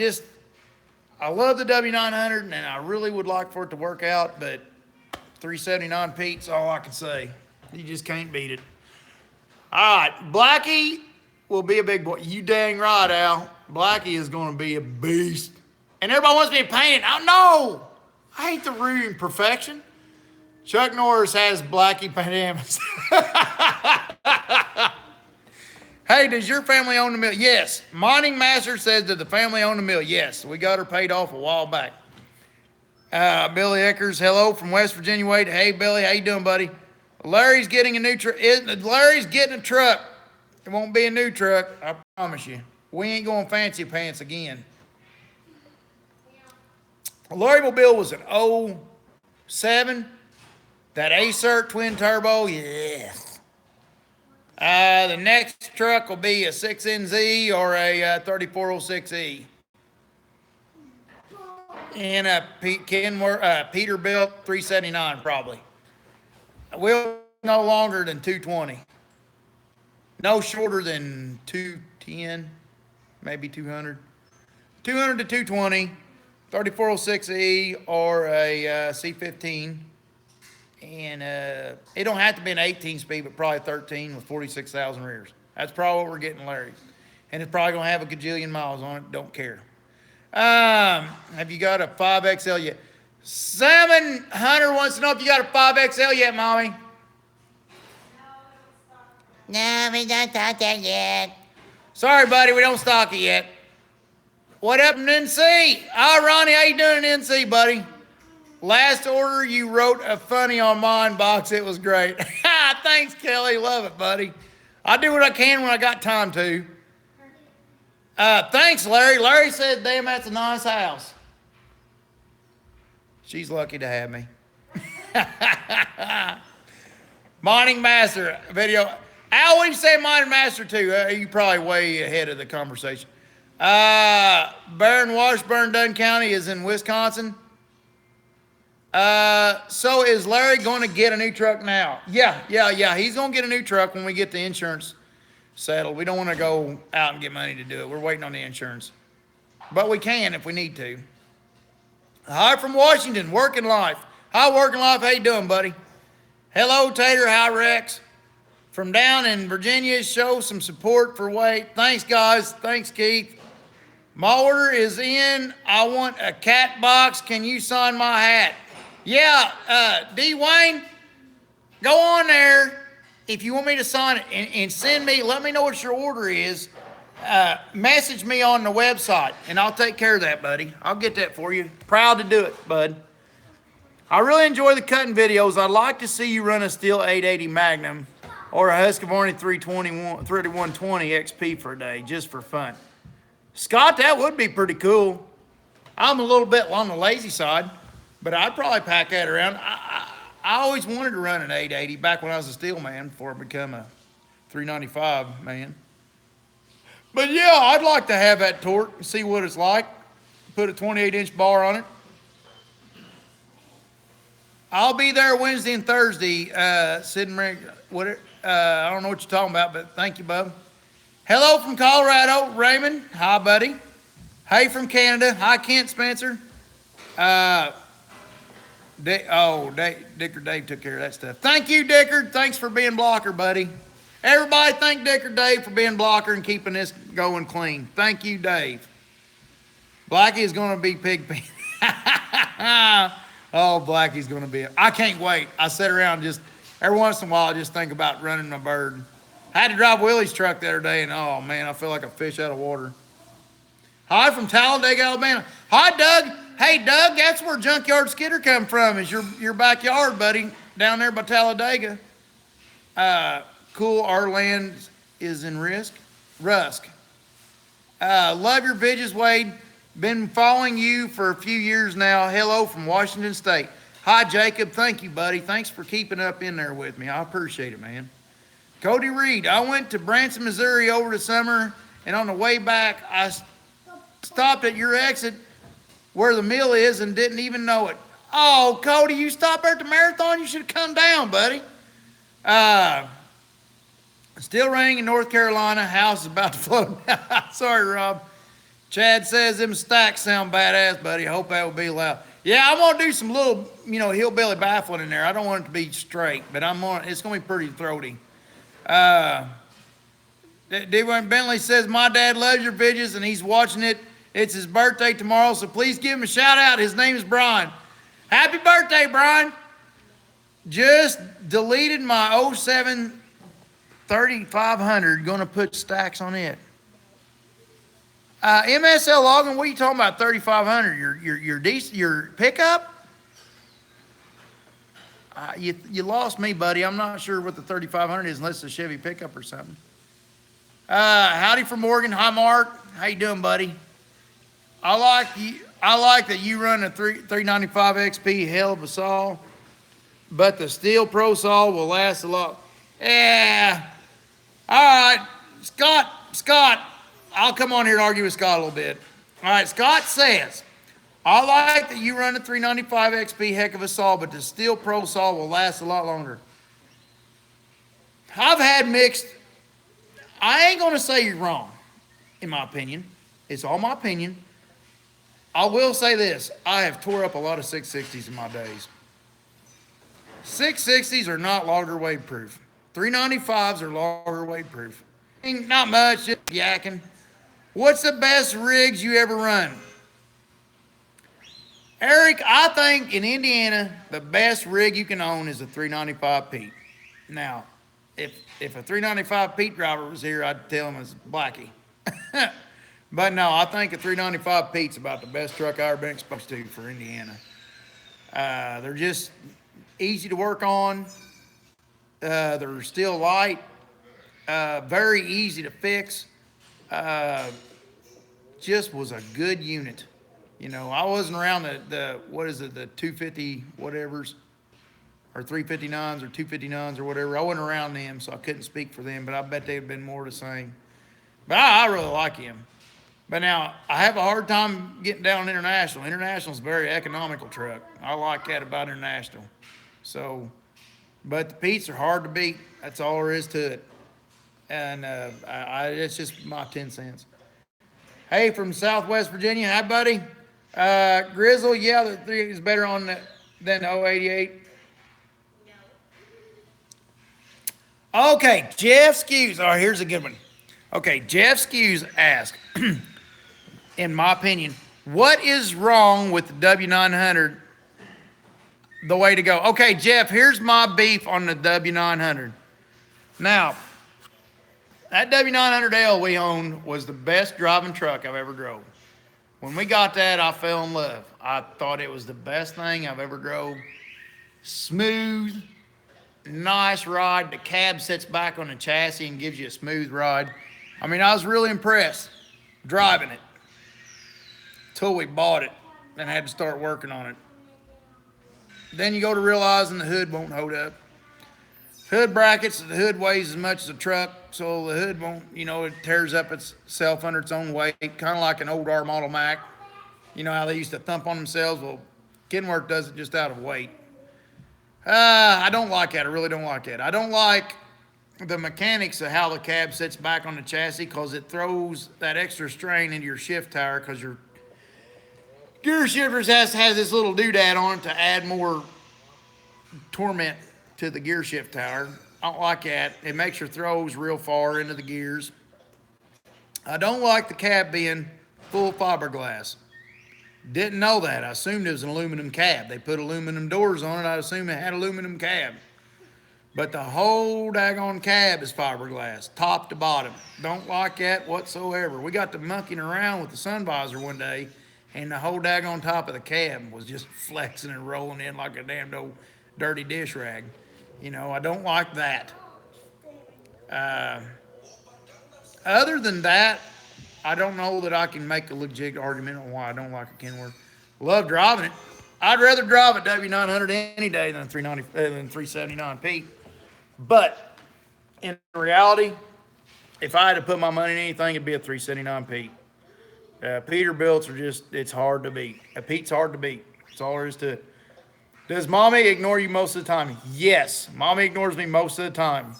Speaker 1: love the W900 and I really would like for it to work out, but 379 Pete's all I can say. You just can't beat it. All right, Blackie will be a big boy. You dang right, Al. Blackie is going to be a beast. And everybody wants me to paint it. Oh, no. I hate the rude perfection. Chuck Norris has Blackie pajamas. Hey, does your family own the mill? Yes. Mining Master says, did the family own the mill? Yes. We got her paid off a while back. Billy Eckers, hello from West Virginia. Wade. Hey, Billy, how you doing, buddy? Larry's getting a new truck. Larry's getting a truck. It won't be a new truck, I promise you. We ain't going fancy pants again. Larry Mobile was an 07. That Acert twin turbo, yes. The next truck will be a 6NZ or a 3406E. And a Peterbilt 379 probably. We'll no longer than 220. No shorter than 210, maybe 200. 200 to 220, 3406E or a C15. And it don't have to be an 18-speed, but probably 13 with 46,000 rears. That's probably what we're getting, Larry. And it's probably going to have a gajillion miles on it. Don't care. Have you got a 5XL yet? 700 wants to know if you got a 5XL yet, Mommy. No, we don't stock that yet. Sorry, buddy, we don't stock it yet. What up in NC? Ronnie, how you doing in NC, buddy? Last order, you wrote a funny on mine box. It was great. Thanks, Kelly. Love it, buddy. I do what I can when I got time to. Thanks, Larry. Larry said, damn, that's a nice house. She's lucky to have me. Mining Master video. Al, what do you say Mining Master too? You probably way ahead of the conversation. Baron Washburn, Dunn County is in Wisconsin. So is Larry going to get a new truck now? Yeah. He's going to get a new truck when we get the insurance settled. We don't want to go out and get money to do it. We're waiting on the insurance. But we can if we need to. Hi from Washington, Working Life. Hi, Working Life. How you doing, buddy? Hello, Tater. Hi, Rex. From down in Virginia, show some support for Wade. Thanks, guys. Thanks, Keith. My order is in. I want a cat box. Can you sign my hat? Yeah, D. Wayne, go on there if you want me to sign it and send me, let me know what your order is. Message me on the website and I'll take care of that, buddy. I'll get that for you. Proud to do it, bud. I really enjoy the cutting videos. I'd like to see you run a Steel 880 Magnum or a Husqvarna 3120 XP for a day, just for fun. Scott, that would be pretty cool. I'm a little bit on the lazy side, but I'd probably pack that around. I always wanted to run an 880 back when I was a steel man before I became a 395 man. But yeah, I'd like to have that torque and see what it's like. Put a 28-inch bar on it. I'll be there Wednesday and Thursday. Sid and Rick, I don't know what you're talking about, but thank you, bub. Hello from Colorado, Raymond. Hi, buddy. Hey from Canada. Hi, Kent Spencer. Dicker Dave took care of that stuff. Thank you, Dicker. Thanks for being blocker, buddy. Everybody thank Dicker Dave for being blocker and keeping this going clean. Thank you, Dave. Blackie is going to be Pigpen. Oh, Blackie's going to be. I can't wait. I sit around just every once in a while, I just think about running my bird. I had to drive Willie's truck the other day, and oh man, I feel like a fish out of water. Hi from Talladega, Alabama. Hi, Doug. Hey, Doug, that's where Junkyard Skidder come from, is your backyard, buddy, down there by Talladega. Cool, our land is in Rusk. Love your videos, Wade. Been following you for a few years now. Hello from Washington State. Hi, Jacob. Thank you, buddy. Thanks for keeping up in there with me. I appreciate it, man. Cody Reed. I went to Branson, Missouri over the summer, and on the way back, I stopped at your exit where the mill is and didn't even know it. Oh, Cody, you stopped there at the marathon? You should have come down, buddy. Still raining in North Carolina. House is about to float. Sorry, Rob. Chad says them stacks sound badass, buddy. I hope that will be loud. Yeah, I'm gonna do some little, hillbilly baffling in there. I don't want it to be straight, but it's gonna be pretty throaty. D-Wayne Bentley says, my dad loves your videos and he's watching it. It's his birthday tomorrow, so please give him a shout out. His name is Brian. Happy birthday, Brian. Just deleted my 07 3500. Gonna put stacks on it. MSL Logan, what are you talking about? 3500. Your pickup? You lost me, buddy. I'm not sure what the 3500 is unless it's a Chevy pickup or something. Howdy from Morgan. Hi, Mark. How you doing, buddy? I like that you run a 395 XP, hell of a saw, but the Steel Pro saw will last a lot. Yeah. All right, Scott. I'll come on here and argue with Scott a little bit. All right, Scott says, I like that you run a 395 XP, heck of a saw, but the Steel Pro saw will last a lot longer. I've had mixed. I ain't going to say you're wrong, in my opinion. It's all my opinion. I will say this. I have tore up a lot of 660s in my days. 660s are not logger wave proof. 395s are logger wave proof. Not much, just yakking. What's the best rigs you ever run? Eric, I think in Indiana, the best rig you can own is a 395 Pete. Now, if a 395 Pete driver was here, I'd tell him it's Blackie. But no, I think a 395 Pete's about the best truck I've ever been exposed to for Indiana. They're just easy to work on. They're still light, very easy to fix. Just was a good unit. You know, I wasn't around the what is it, the 250 whatevers, or 359s or 259s or whatever. I wasn't around them, so I couldn't speak for them, but I bet they'd been more the same. But I really like him. But now, I have a hard time getting down International. International's a very economical truck. I like that about International. So, but the Pete's are hard to beat. That's all there is to it. And it's just my 10 cents. Hey, from Southwest Virginia. Hi, buddy. Grizzle, yeah, the 3 is better on than the 088. Okay, Jeff Skews. Oh, here's a good one. Okay, Jeff Skews asked, in my opinion, what is wrong with the W900? The way to go. Okay, Jeff, here's my beef on the W900. Now, that W900L we owned was the best driving truck I've ever drove. When we got that, I fell in love. I thought it was the best thing I've ever drove. Smooth, nice ride. The cab sits back on the chassis and gives you a smooth ride. I mean, I was really impressed driving it until we bought it and had to start working on it. Then you go to realizing the hood won't hold up. Hood brackets, the hood weighs as much as a truck, so the hood won't, it tears up itself under its own weight, kind of like an old R model Mac. You know how they used to thump on themselves? Well, Kenworth does it just out of weight. I don't like that. I really don't like that. I don't like the mechanics of how the cab sits back on the chassis because it throws that extra strain into your shift tower because your gear shifters has this little doodad on it to add more torment to the gear shift tower. I don't like that. It makes your throws real far into the gears. I don't like the cab being full fiberglass. Didn't know that. I assumed it was an aluminum cab. They put aluminum doors on it. I assumed it had aluminum cab. But the whole daggone cab is fiberglass, top to bottom. Don't like that whatsoever. We got to monkeying around with the sun visor one day, and the whole daggone top of the cab was just flexing and rolling in like a damned old dirty dish rag. I don't like that. Other than that, I don't know that I can make a legit argument on why I don't like a Kenworth. Love driving it. I'd rather drive a W900 any day than a 379P. But in reality, if I had to put my money in anything, it'd be a 379P. Peterbilts are just, it's hard to beat. A Pete's hard to beat. That's all there is to it. Does mommy ignore you most of the time? Yes, mommy ignores me most of the time.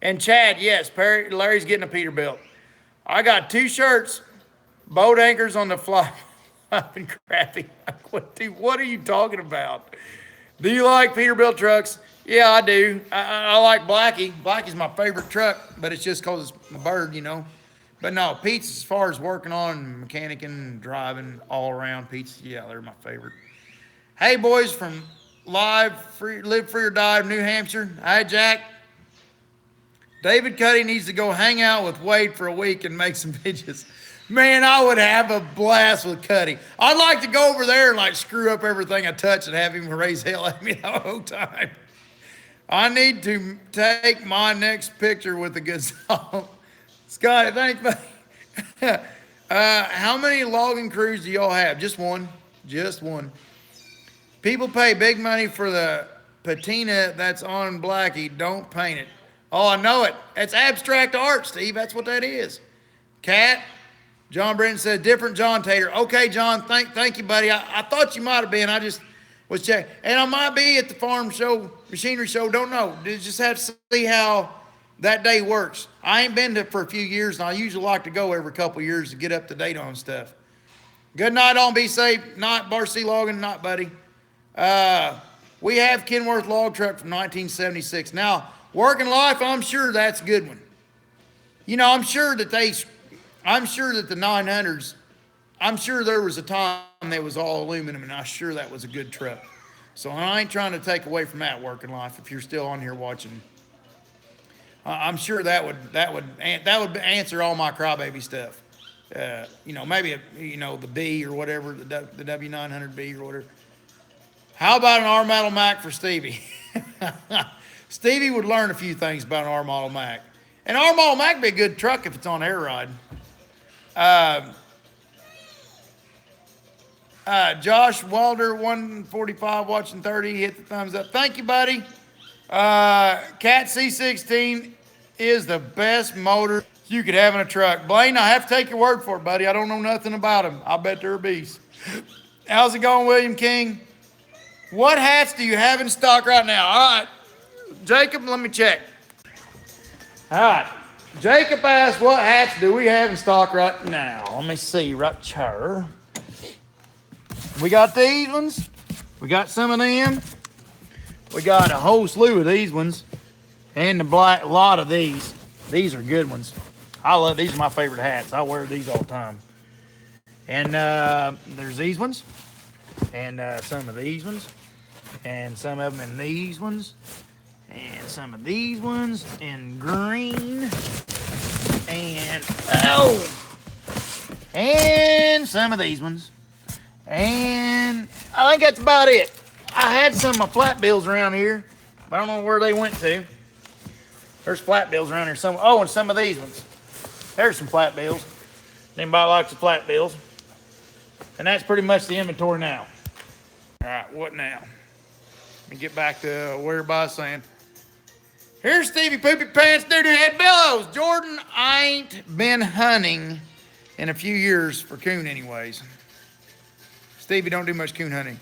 Speaker 1: And Chad, yes, Larry's getting a Peterbilt. I got 2 shirts, boat anchors on the fly. Flipping crappy. What are you talking about? Do you like Peterbilt trucks? Yeah, I do. I like Blackie. Blackie's my favorite truck, but it's just because it's my bird, But no, Pete's, as far as working on mechanicking, driving, all around, Pete's, yeah, they're my favorite. Hey, boys from Live Free or Die, New Hampshire. Hi, Jack. David Cuddy needs to go hang out with Wade for a week and make some videos. Man, I would have a blast with Cuddy. I'd like to go over there and screw up everything I touch and have him raise hell at me the whole time. I need to take my next picture with a good song. Scotty, thanks, buddy. How many logging crews do y'all have? Just one. Just one. People pay big money for the patina that's on Blackie. Don't paint it. Oh, I know it. It's abstract art, Steve. That's what that is. Cat. John Brenton said, different John Tater. Okay, John, thank you, buddy. I thought you might have been. I just was checking. And I might be at the farm show, machinery show. Don't know. Just have to see how that day works. I ain't been to for a few years, and I usually like to go every couple of years to get up to date on stuff. Good night, on. Be safe. Night, Bar C Logging. Night, buddy. We have Kenworth log truck from 1976. Now, working life, I'm sure that's a good one. I'm sure that the 900s, I'm sure there was a time that was all aluminum, and I'm sure that was a good truck. So I ain't trying to take away from that working life if you're still on here watching. I'm sure that would answer all my crybaby stuff. Maybe the B or whatever, the W900B or whatever. How about an R Metal Mac for Stevie? Stevie would learn a few things about an R model Mac. And R model Mac would be a good truck if it's on air ride. Josh Wilder, 145, watching 30, hit the thumbs up. Thank you, buddy. Cat C16 is the best motor you could have in a truck. Blaine, I have to take your word for it, buddy. I don't know nothing about them. I bet they're a beast. How's it going, William King? What hats do you have in stock right now? All right, Jacob, let me check. All right, Jacob asked, what hats do we have in stock right now? Let me see right here. We got these ones. We got some of them. We got a whole slew of these ones. And the black, a lot of these. These are good ones. I love, these are my favorite hats. I wear these all the time. And there's these ones. And some of these ones. And some of them in these ones. And some of these ones in green. And, and some of these ones. And I think that's about it. I had some of my flat bills around here, but I don't know where they went to. There's flat bills around here somewhere. Oh, and some of these ones. There's some flat bills. Anybody likes the flat bills? And that's pretty much the inventory now. All right, what now? Let me get back to where everybody's saying. Here's Stevie Poopy Pants Doo-Doo Head Billows. Jordan, I ain't been hunting in a few years for coon anyways. Stevie don't do much coon hunting.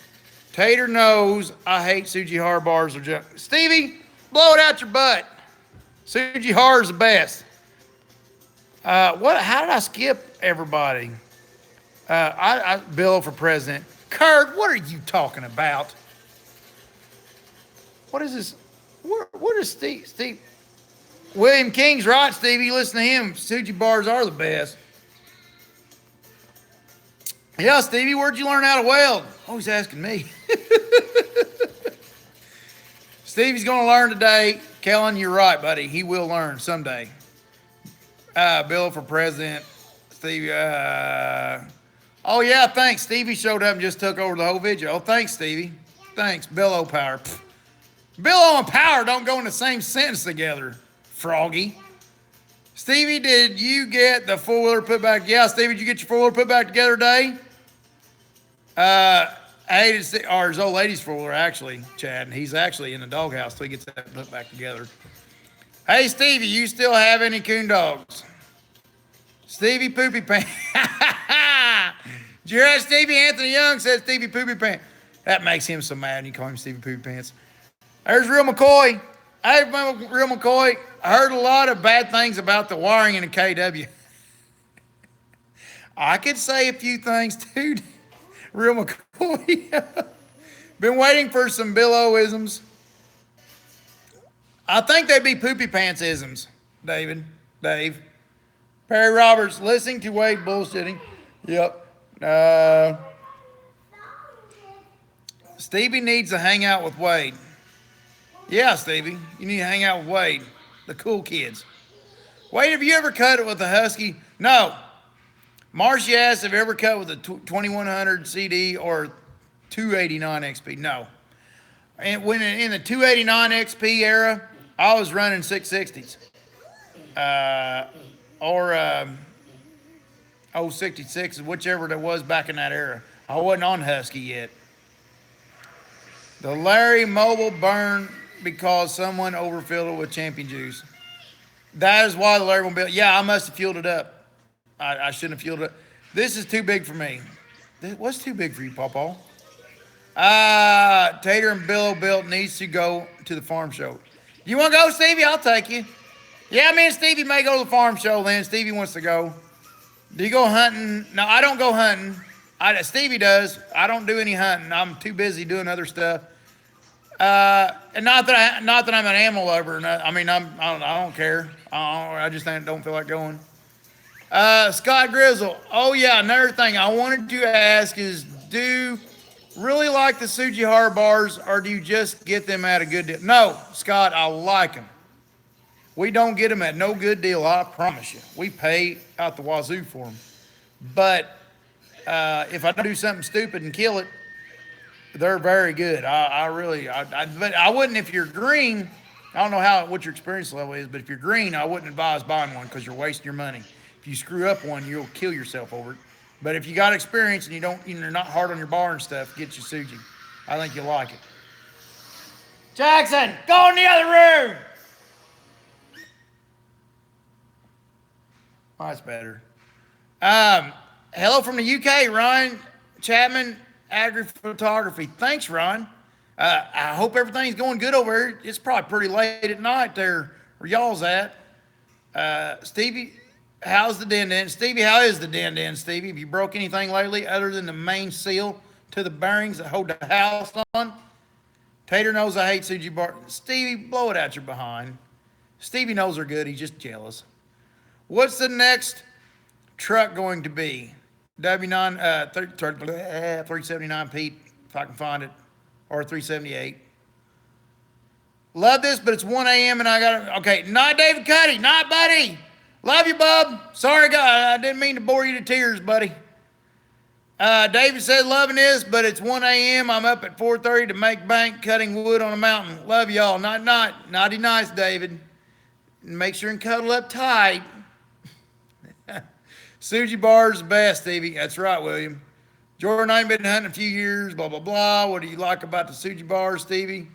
Speaker 1: Tater knows I hate Suji Har bars or junk. Stevie, blow it out your butt. Suji Har is the best. How did I skip everybody? Bill for president. Kurt, what are you talking about? What is this? What is Steve? William King's right, Stevie. Listen to him. Suji bars are the best. Yeah, Stevie, where'd you learn how to weld? Oh, he's asking me. Stevie's going to learn today. Kellen, you're right, buddy. He will learn someday. Bill for president. Stevie. Oh, yeah, thanks. Stevie showed up and just took over the whole video. Oh, thanks, Stevie. Thanks. Billow power. Pfft. Billow and power don't go in the same sentence together, Froggy. Stevie, did you get the four-wheeler put back? Yeah, Stevie, did you get your four-wheeler put back together today? I hated his old lady's four-wheeler, actually, Chad, and he's actually in the doghouse till he gets that put back together. Hey, Stevie, you still have any coon dogs? Stevie Poopy Pants. Did you hear that? Stevie Anthony Young said Stevie Poopy Pants. That makes him so mad when you call him Stevie Poopy Pants. There's Real McCoy. Hey, Real McCoy. I heard a lot of bad things about the wiring in the KW. I could say a few things too, Real McCoy. Been waiting for some Billow-isms. I think they'd be Poopy Pants-isms, Dave. Perry Roberts, listening to Wade bullshitting. Yep. Stevie needs to hang out with Wade. Yeah, Stevie, you need to hang out with Wade, the cool kids. Wade, have you ever cut it with a Husky? No. Marcy asked, have you ever cut with a 2100 CD or 289 XP? No. And when in the 289 XP era, I was running 660s. Or 066, whichever there was back in that era. I wasn't on Husky yet. The Larry Mobile burned because someone overfilled it with champion juice. That is why the Larry Mobile, yeah, I must have fueled it up. I shouldn't have fueled it up. This is too big for me. What's too big for you, Pawpaw? Tater and Billow Built needs to go to the farm show. You want to go, Stevie? I'll take you. Yeah, me and Stevie may go to the farm show then. Stevie wants to go. Do you go hunting? No, I don't go hunting. Stevie does. I don't do any hunting. I'm too busy doing other stuff. And not that I'm an animal lover. I mean, I don't care. I just don't feel like going. Scott Grizzle. Oh yeah, another thing I wanted to ask is, do you really like the Suji Har bars, or do you just get them at a good deal? No, Scott, I like them. We don't get them at no good deal, I promise you. We pay out the wazoo for them. But if I do something stupid and kill it, they're very good. But I wouldn't if you're green. I don't know what your experience level is, but if you're green, I wouldn't advise buying one because you're wasting your money. If you screw up one, you'll kill yourself over it. But if you got experience and you're not hard on your bar and stuff, get you Suji. I think you'll like it. Jackson, go in the other room. Oh, that's better. Hello from the UK, Ron Chapman, Agri Photography. Thanks, Ron. I hope everything's going good over here. It's probably pretty late at night there where y'all's at. Stevie, how's the den? Stevie, how is the den, Stevie? Have you broke anything lately other than the main seal to the bearings that hold the house on? Tater knows I hate Suji Bar. Stevie, blow it out your behind. Stevie knows they're good. He's just jealous. What's the next truck going to be? W9, 379 Pete, if I can find it, or 378. Love this, but it's 1 a.m. and I got okay, not David Cuddy, not buddy. Love you, bub. Sorry, God, I didn't mean to bore you to tears, buddy. David said, loving this, but it's 1 a.m. I'm up at 4:30 to make bank cutting wood on a mountain. Love y'all. Naughty nice, David. Make sure and cuddle up tight. Suji Bar's the best, Stevie. That's right, William. Jordan, I ain't been hunting a few years, blah, blah, blah. What do you like about the Suji Bar, Stevie?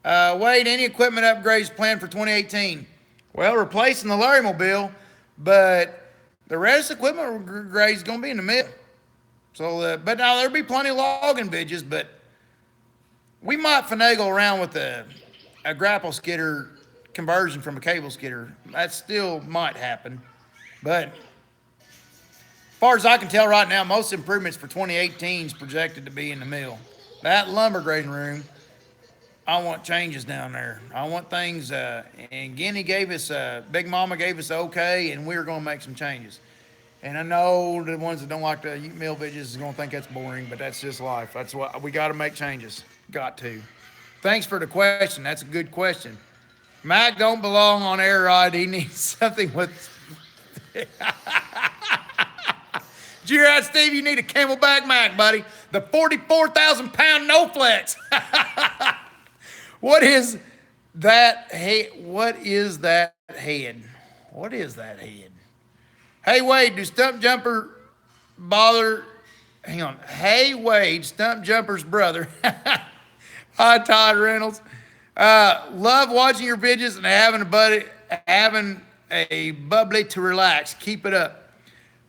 Speaker 1: Wade, any equipment upgrades planned for 2018? Well, replacing the Larry Mobile, but the rest equipment upgrades is going to be in the middle. So, but now there'll be plenty of logging bitches, but we might finagle around with a grapple skidder conversion from a cable skidder. That still might happen, but as far as I can tell right now, most improvements for 2018 is projected to be in the mill. That lumber grading room, I want changes down there. I want things, and Guinea gave us, Big Mama gave us okay, and we're going to make some changes. And I know the ones that don't like the mill bitches is going to think that's boring, but that's just life. That's what we got to make changes. Got to. Thanks for the question. That's a good question. Mac don't belong on air ride. He needs something with. Did you hear that, Steve? You need a Camelback Mac, buddy. The 44,000-pound no flex. What is that head? What is that head? What is that head? Hey, Wade, do stump jumper bother? Hang on. Hey, Wade, stump jumper's brother. Hi, Todd Reynolds. Love watching your videos and having a bubbly to relax. Keep it up.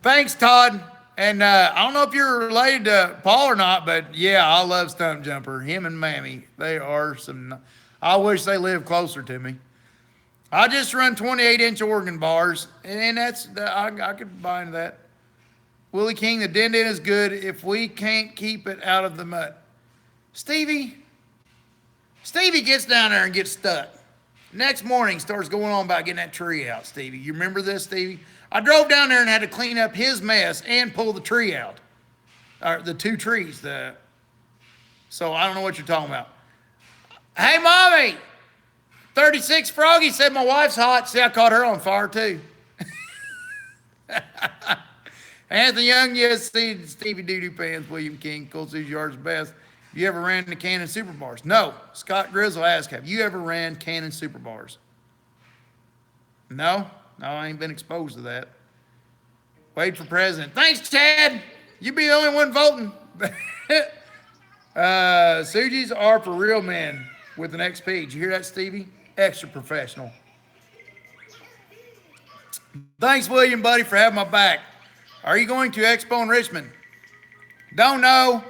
Speaker 1: Thanks, Todd. And I don't know if you're related to Paul or not, but yeah, I love Stump Jumper. Him and Mammy, they are some. I wish they lived closer to me. I just run 28-inch organ bars, and that's I could buy into that. Willie King, the den is good if we can't keep it out of the mud. Stevie gets down there and gets stuck. Next morning, starts going on about getting that tree out, Stevie. You remember this, Stevie? I drove down there and had to clean up his mess and pull the tree out. The two trees. So I don't know what you're talking about. Hey, Mommy! 36 Froggy said my wife's hot. See, I caught her on fire, too. Anthony Young, yes, Stevie Doo-Doo Pants, William King, Cold Susie Yard's best. You ever ran the Canon Super Bars? No. Scott Grizzle asked, have you ever ran Canon Super Bars? No, I ain't been exposed to that. Wait for president. Thanks, Chad. You be the only one voting. Sujis are for real men with an XP. Did you hear that, Stevie? Extra professional. Thanks, William, buddy, for having my back. Are you going to Expo in Richmond? Don't know.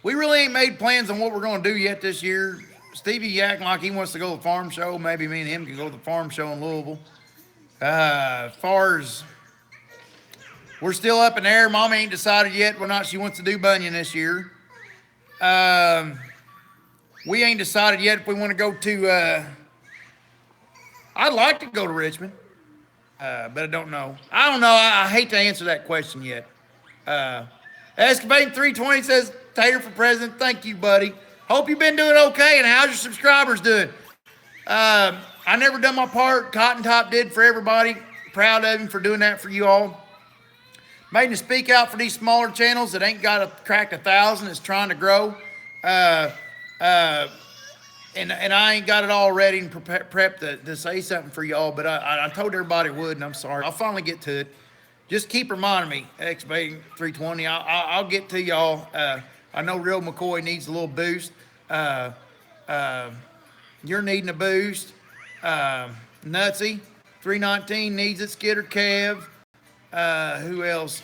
Speaker 1: We really ain't made plans on what we're going to do yet this year. Stevie acting like he wants to go to the farm show. Maybe me and him can go to the farm show in Louisville. As far as we're still up in the air. Mama ain't decided yet whether or not she wants to do Bunyan this year. We ain't decided yet if we want to go to, I'd like to go to Richmond, but I don't know. I don't know. I hate to answer that question yet. Excavating 320 says, Tater for president. Thank you, buddy. Hope you've been doing okay. And how's your subscribers doing? I never done my part. Cotton Top did for everybody. Proud of him for doing that for you all. Made to speak out for these smaller channels that ain't got cracked 1,000. It's trying to grow. and I ain't got it all ready and prepped to say something for y'all, but I told everybody I would, and I'm sorry. I'll finally get to it. Just keep reminding me, Excavating 320. I'll get to y'all. I know Real McCoy needs a little boost. You're needing a boost. Nutsy 319 needs it. Skidder Kev. Who else?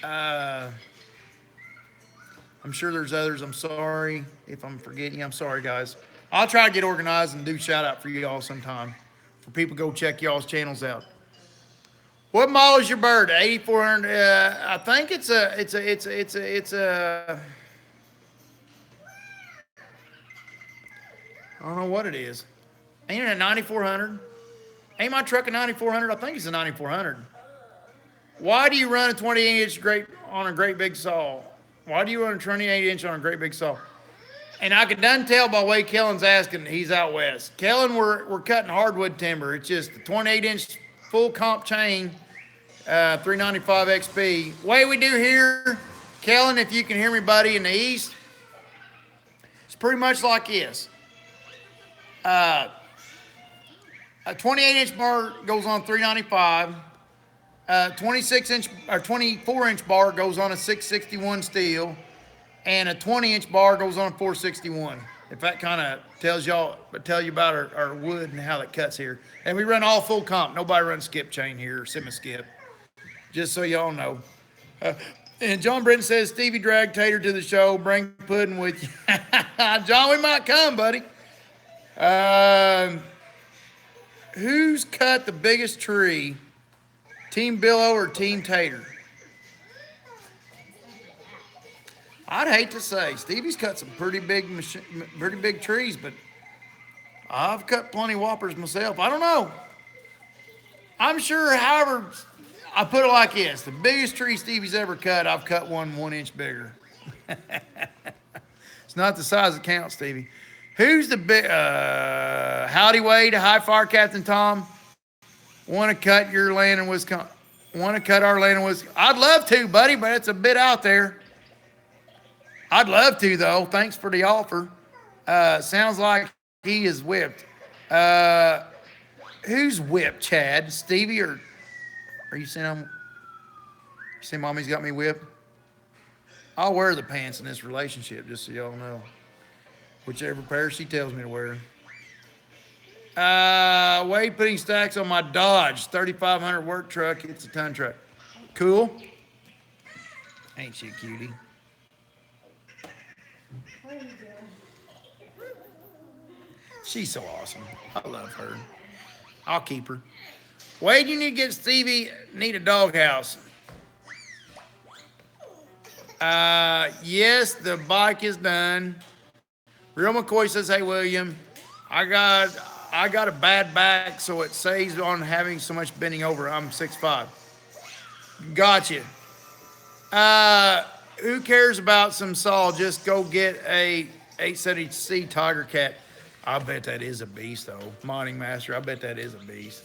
Speaker 1: I'm sure there's others. I'm sorry if I'm forgetting. I'm sorry, guys. I'll try to get organized and do shout out for you all sometime. For people go check y'all's channels out. What model is your bird? 8400. I think it's a. I don't know what it is. Ain't it a 9400? Ain't my truck a 9400? I think it's a 9400. Why do you run a 28-inch on a great big saw? Why do you run a 28-inch on a great big saw? And I could done tell by the way Kellen's asking. He's out west. Kellen, we're cutting hardwood timber. It's just a 28-inch full comp chain, 395 XP. Way we do here, Kellen, if you can hear me, buddy, in the east, it's pretty much like this. A 28-inch bar goes on 395. 26-inch or 24-inch bar goes on a 661 steel, and a 20-inch bar goes on a 461. If that kind of tell you about our wood and how that cuts here. And we run all full comp. Nobody runs skip chain here, semi-skip. Just so y'all know. And John Britton says, Stevie drag Tater to the show. Bring pudding with you. John, we might come, buddy. Who's cut the biggest tree? Team Billo or Team Tater? I'd hate to say. Stevie's cut some pretty big trees, but I've cut plenty of whoppers myself. I don't know. I'm sure, however, I put it like this. The biggest tree Stevie's ever cut, I've cut one inch bigger. It's not the size that counts, Stevie. Who's the big, Howdy Wade, High Fire Captain Tom? Want to cut your land in Wisconsin? Want to cut our land in Wisconsin? I'd love to, buddy, but it's a bit out there. I'd love to, though. Thanks for the offer. Sounds like he is whipped. Who's whipped, Chad? Stevie or are you saying Mommy's got me whipped? I'll wear the pants in this relationship, just so y'all know. Whichever pair she tells me to wear. Wade putting stacks on my Dodge 3500 work truck. It's a ton truck. Cool. Ain't she a cutie? She's so awesome. I love her. I'll keep her. Wade, you need to get Stevie, need a doghouse. Yes, the bike is done. Real McCoy says, hey, William, I got a bad back, so it saves on having so much bending over. I'm 6'5". Gotcha. Who cares about some saw? Just go get a 870C Tiger Cat. I bet that is a beast, though. Mining Master, I bet that is a beast.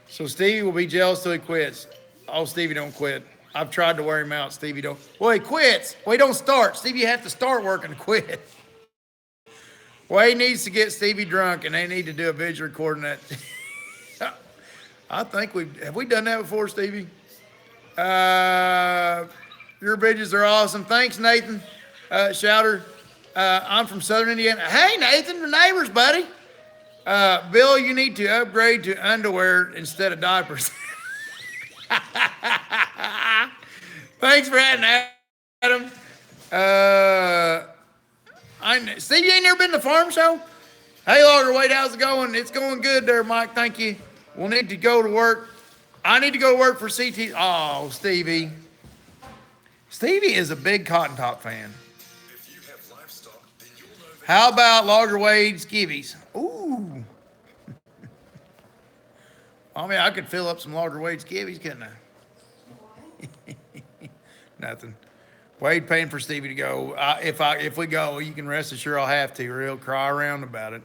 Speaker 1: So Stevie will be jealous till he quits. Oh, Stevie don't quit. I've tried to wear him out. Stevie don't. Well, he quits. Well, he don't start. Stevie, you have to start working to quit. Well, he needs to get Stevie drunk, and they need to do a video recording that. I think have we done that before, Stevie? Your bridges are awesome. Thanks, Nathan. Shouter. I'm from Southern Indiana. Hey, Nathan, the neighbors, buddy. Bill, you need to upgrade to underwear instead of diapers. Thanks for adding, Adam. Steve, you ain't never been to the farm show? Hey, Logger Wade, how's it going? It's going good there, Mike. Thank you. We'll need to go to work. I need to go to work for CT. Oh, Stevie. Stevie is a big Cotton Top fan. How about Logger Wade's skivvies? Ooh. I mean, I could fill up some Logger Wade's skivvies, couldn't I? Nothing. Wade paying for Stevie to go. If we go, you can rest assured I'll have to, or he'll cry around about it.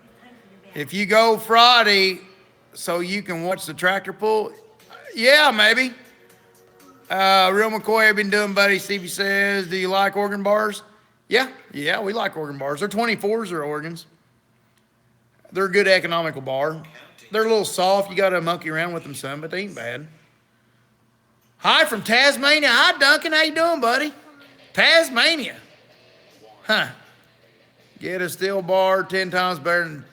Speaker 1: If you go Friday, so you can watch the tractor pull, yeah, maybe. Real McCoy, I've been doing, buddy. Stevie says, do you like organ bars? Yeah, we like organ bars. They're 24s or organs. They're a good economical bar. They're a little soft. You got to monkey around with them some, but they ain't bad. Hi from Tasmania. Hi, Duncan. How you doing, buddy? Tasmania. Huh. Get a steel bar 10 times better than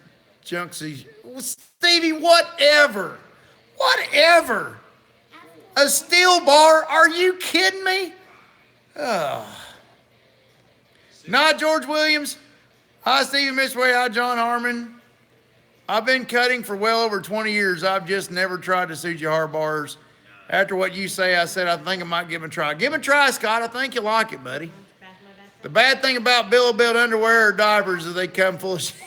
Speaker 1: Junksy. Well, Stevie, whatever. Whatever. A steel bar? Are you kidding me? Oh. Not George Williams. Hi, Stevie Mitchway. Hi, John Harmon. I've been cutting for well over 20 years. I've just never tried to suit your hard bars. After what you say, I said I think I might give it a try. Give it a try, Scott. I think you'll like it, buddy. The bad thing about Build-A-Build underwear or diapers is they come full of shit.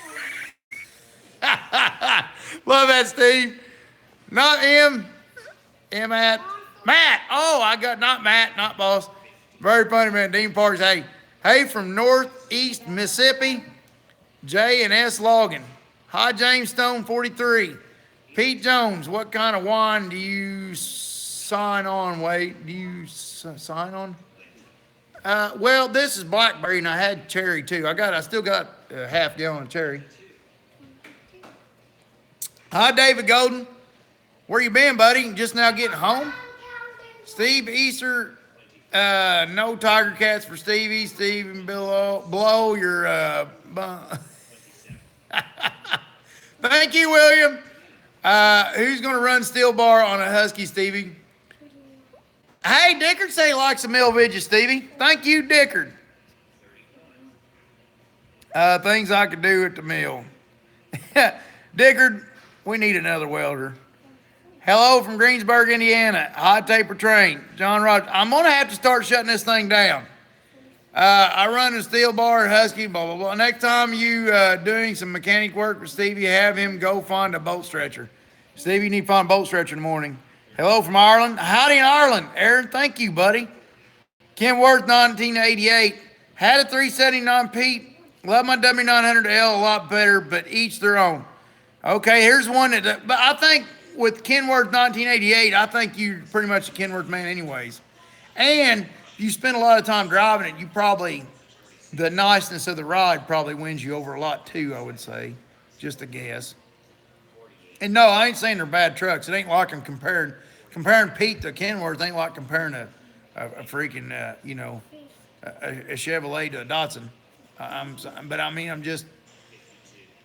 Speaker 1: Love that, Steve. Not M. Matt. Matt. Oh, I got not Matt, not boss. Very funny, man. Dean Parks. Hey, from Northeast Mississippi. J and S Logan. Hi, James Stone 43. Pete Jones. What kind of wine do you sign on? Wait, do you sign on? Well, this is blackberry, and I had cherry too. I still got a half gallon of cherry. Hi, David Golden. Where you been, buddy? Just now getting home? Steve Easter. No Tiger Cats for Stevie. Steve and blow your Thank you, William. Who's going to run steel bar on a Husky, Stevie? Hey, Dickard say he likes a mill widget, Stevie. Thank you, Dickard. Things I could do at the mill. Dickard, we need another welder. Hello from Greensburg, Indiana. High taper train. John Rogers. I'm going to have to start shutting this thing down. I run a steel bar at Husky, blah, blah, blah. Next time you doing some mechanic work with Stevie, have him go find a bolt stretcher. Stevie, you need to find a bolt stretcher in the morning. Hello from Ireland. Howdy in Ireland. Aaron, thank you, buddy. Kenworth, 1988. Had a 379 Pete. Love my W900L a lot better, but each their own. Okay, here's one that, but I think with Kenworth 1988, I think you're pretty much a Kenworth man anyways. And you spend a lot of time driving it, you probably, the niceness of the ride probably wins you over a lot too, I would say. Just a guess. And no, I ain't saying they're bad trucks. It ain't like I'm comparing Pete to Kenworth ain't like comparing a freaking, a Chevrolet to a Datsun. I'm just,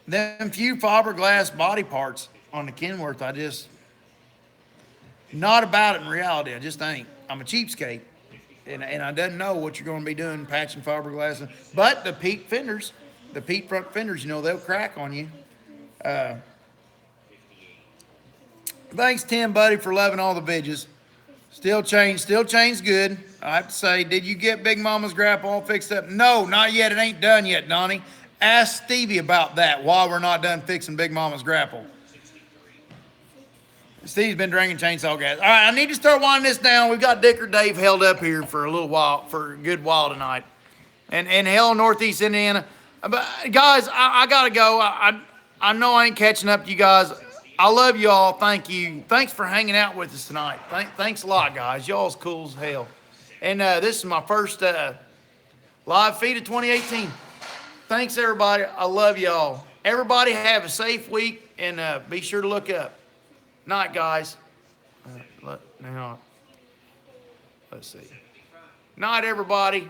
Speaker 1: them few fiberglass body parts on the Kenworth, not about it in reality. I just ain't. I'm a cheapskate. And I doesn't know what you're going to be doing, patching fiberglass. But the Pete front fenders, they'll crack on you. Thanks, Tim, buddy, for loving all the vidges. Steel chain's good. I have to say, did you get Big Mama's grapple all fixed up? No, not yet. It ain't done yet, Donnie. Ask Stevie about that while we're not done fixing Big Mama's grapple. Steve's been drinking chainsaw gas. All right, I need to start winding this down. We've got Dicker Dave held up here for a little while, for a good while tonight. And hell, Northeast Indiana. But guys, I got to go. I know I ain't catching up to you guys. I love you all. Thank you. Thanks for hanging out with us tonight. Thanks a lot, guys. Y'all's cool as hell. And this is my first live feed of 2018. Thanks, everybody. I love y'all. Everybody have a safe week, and be sure to look up. Night, guys. Let's see. Night, everybody.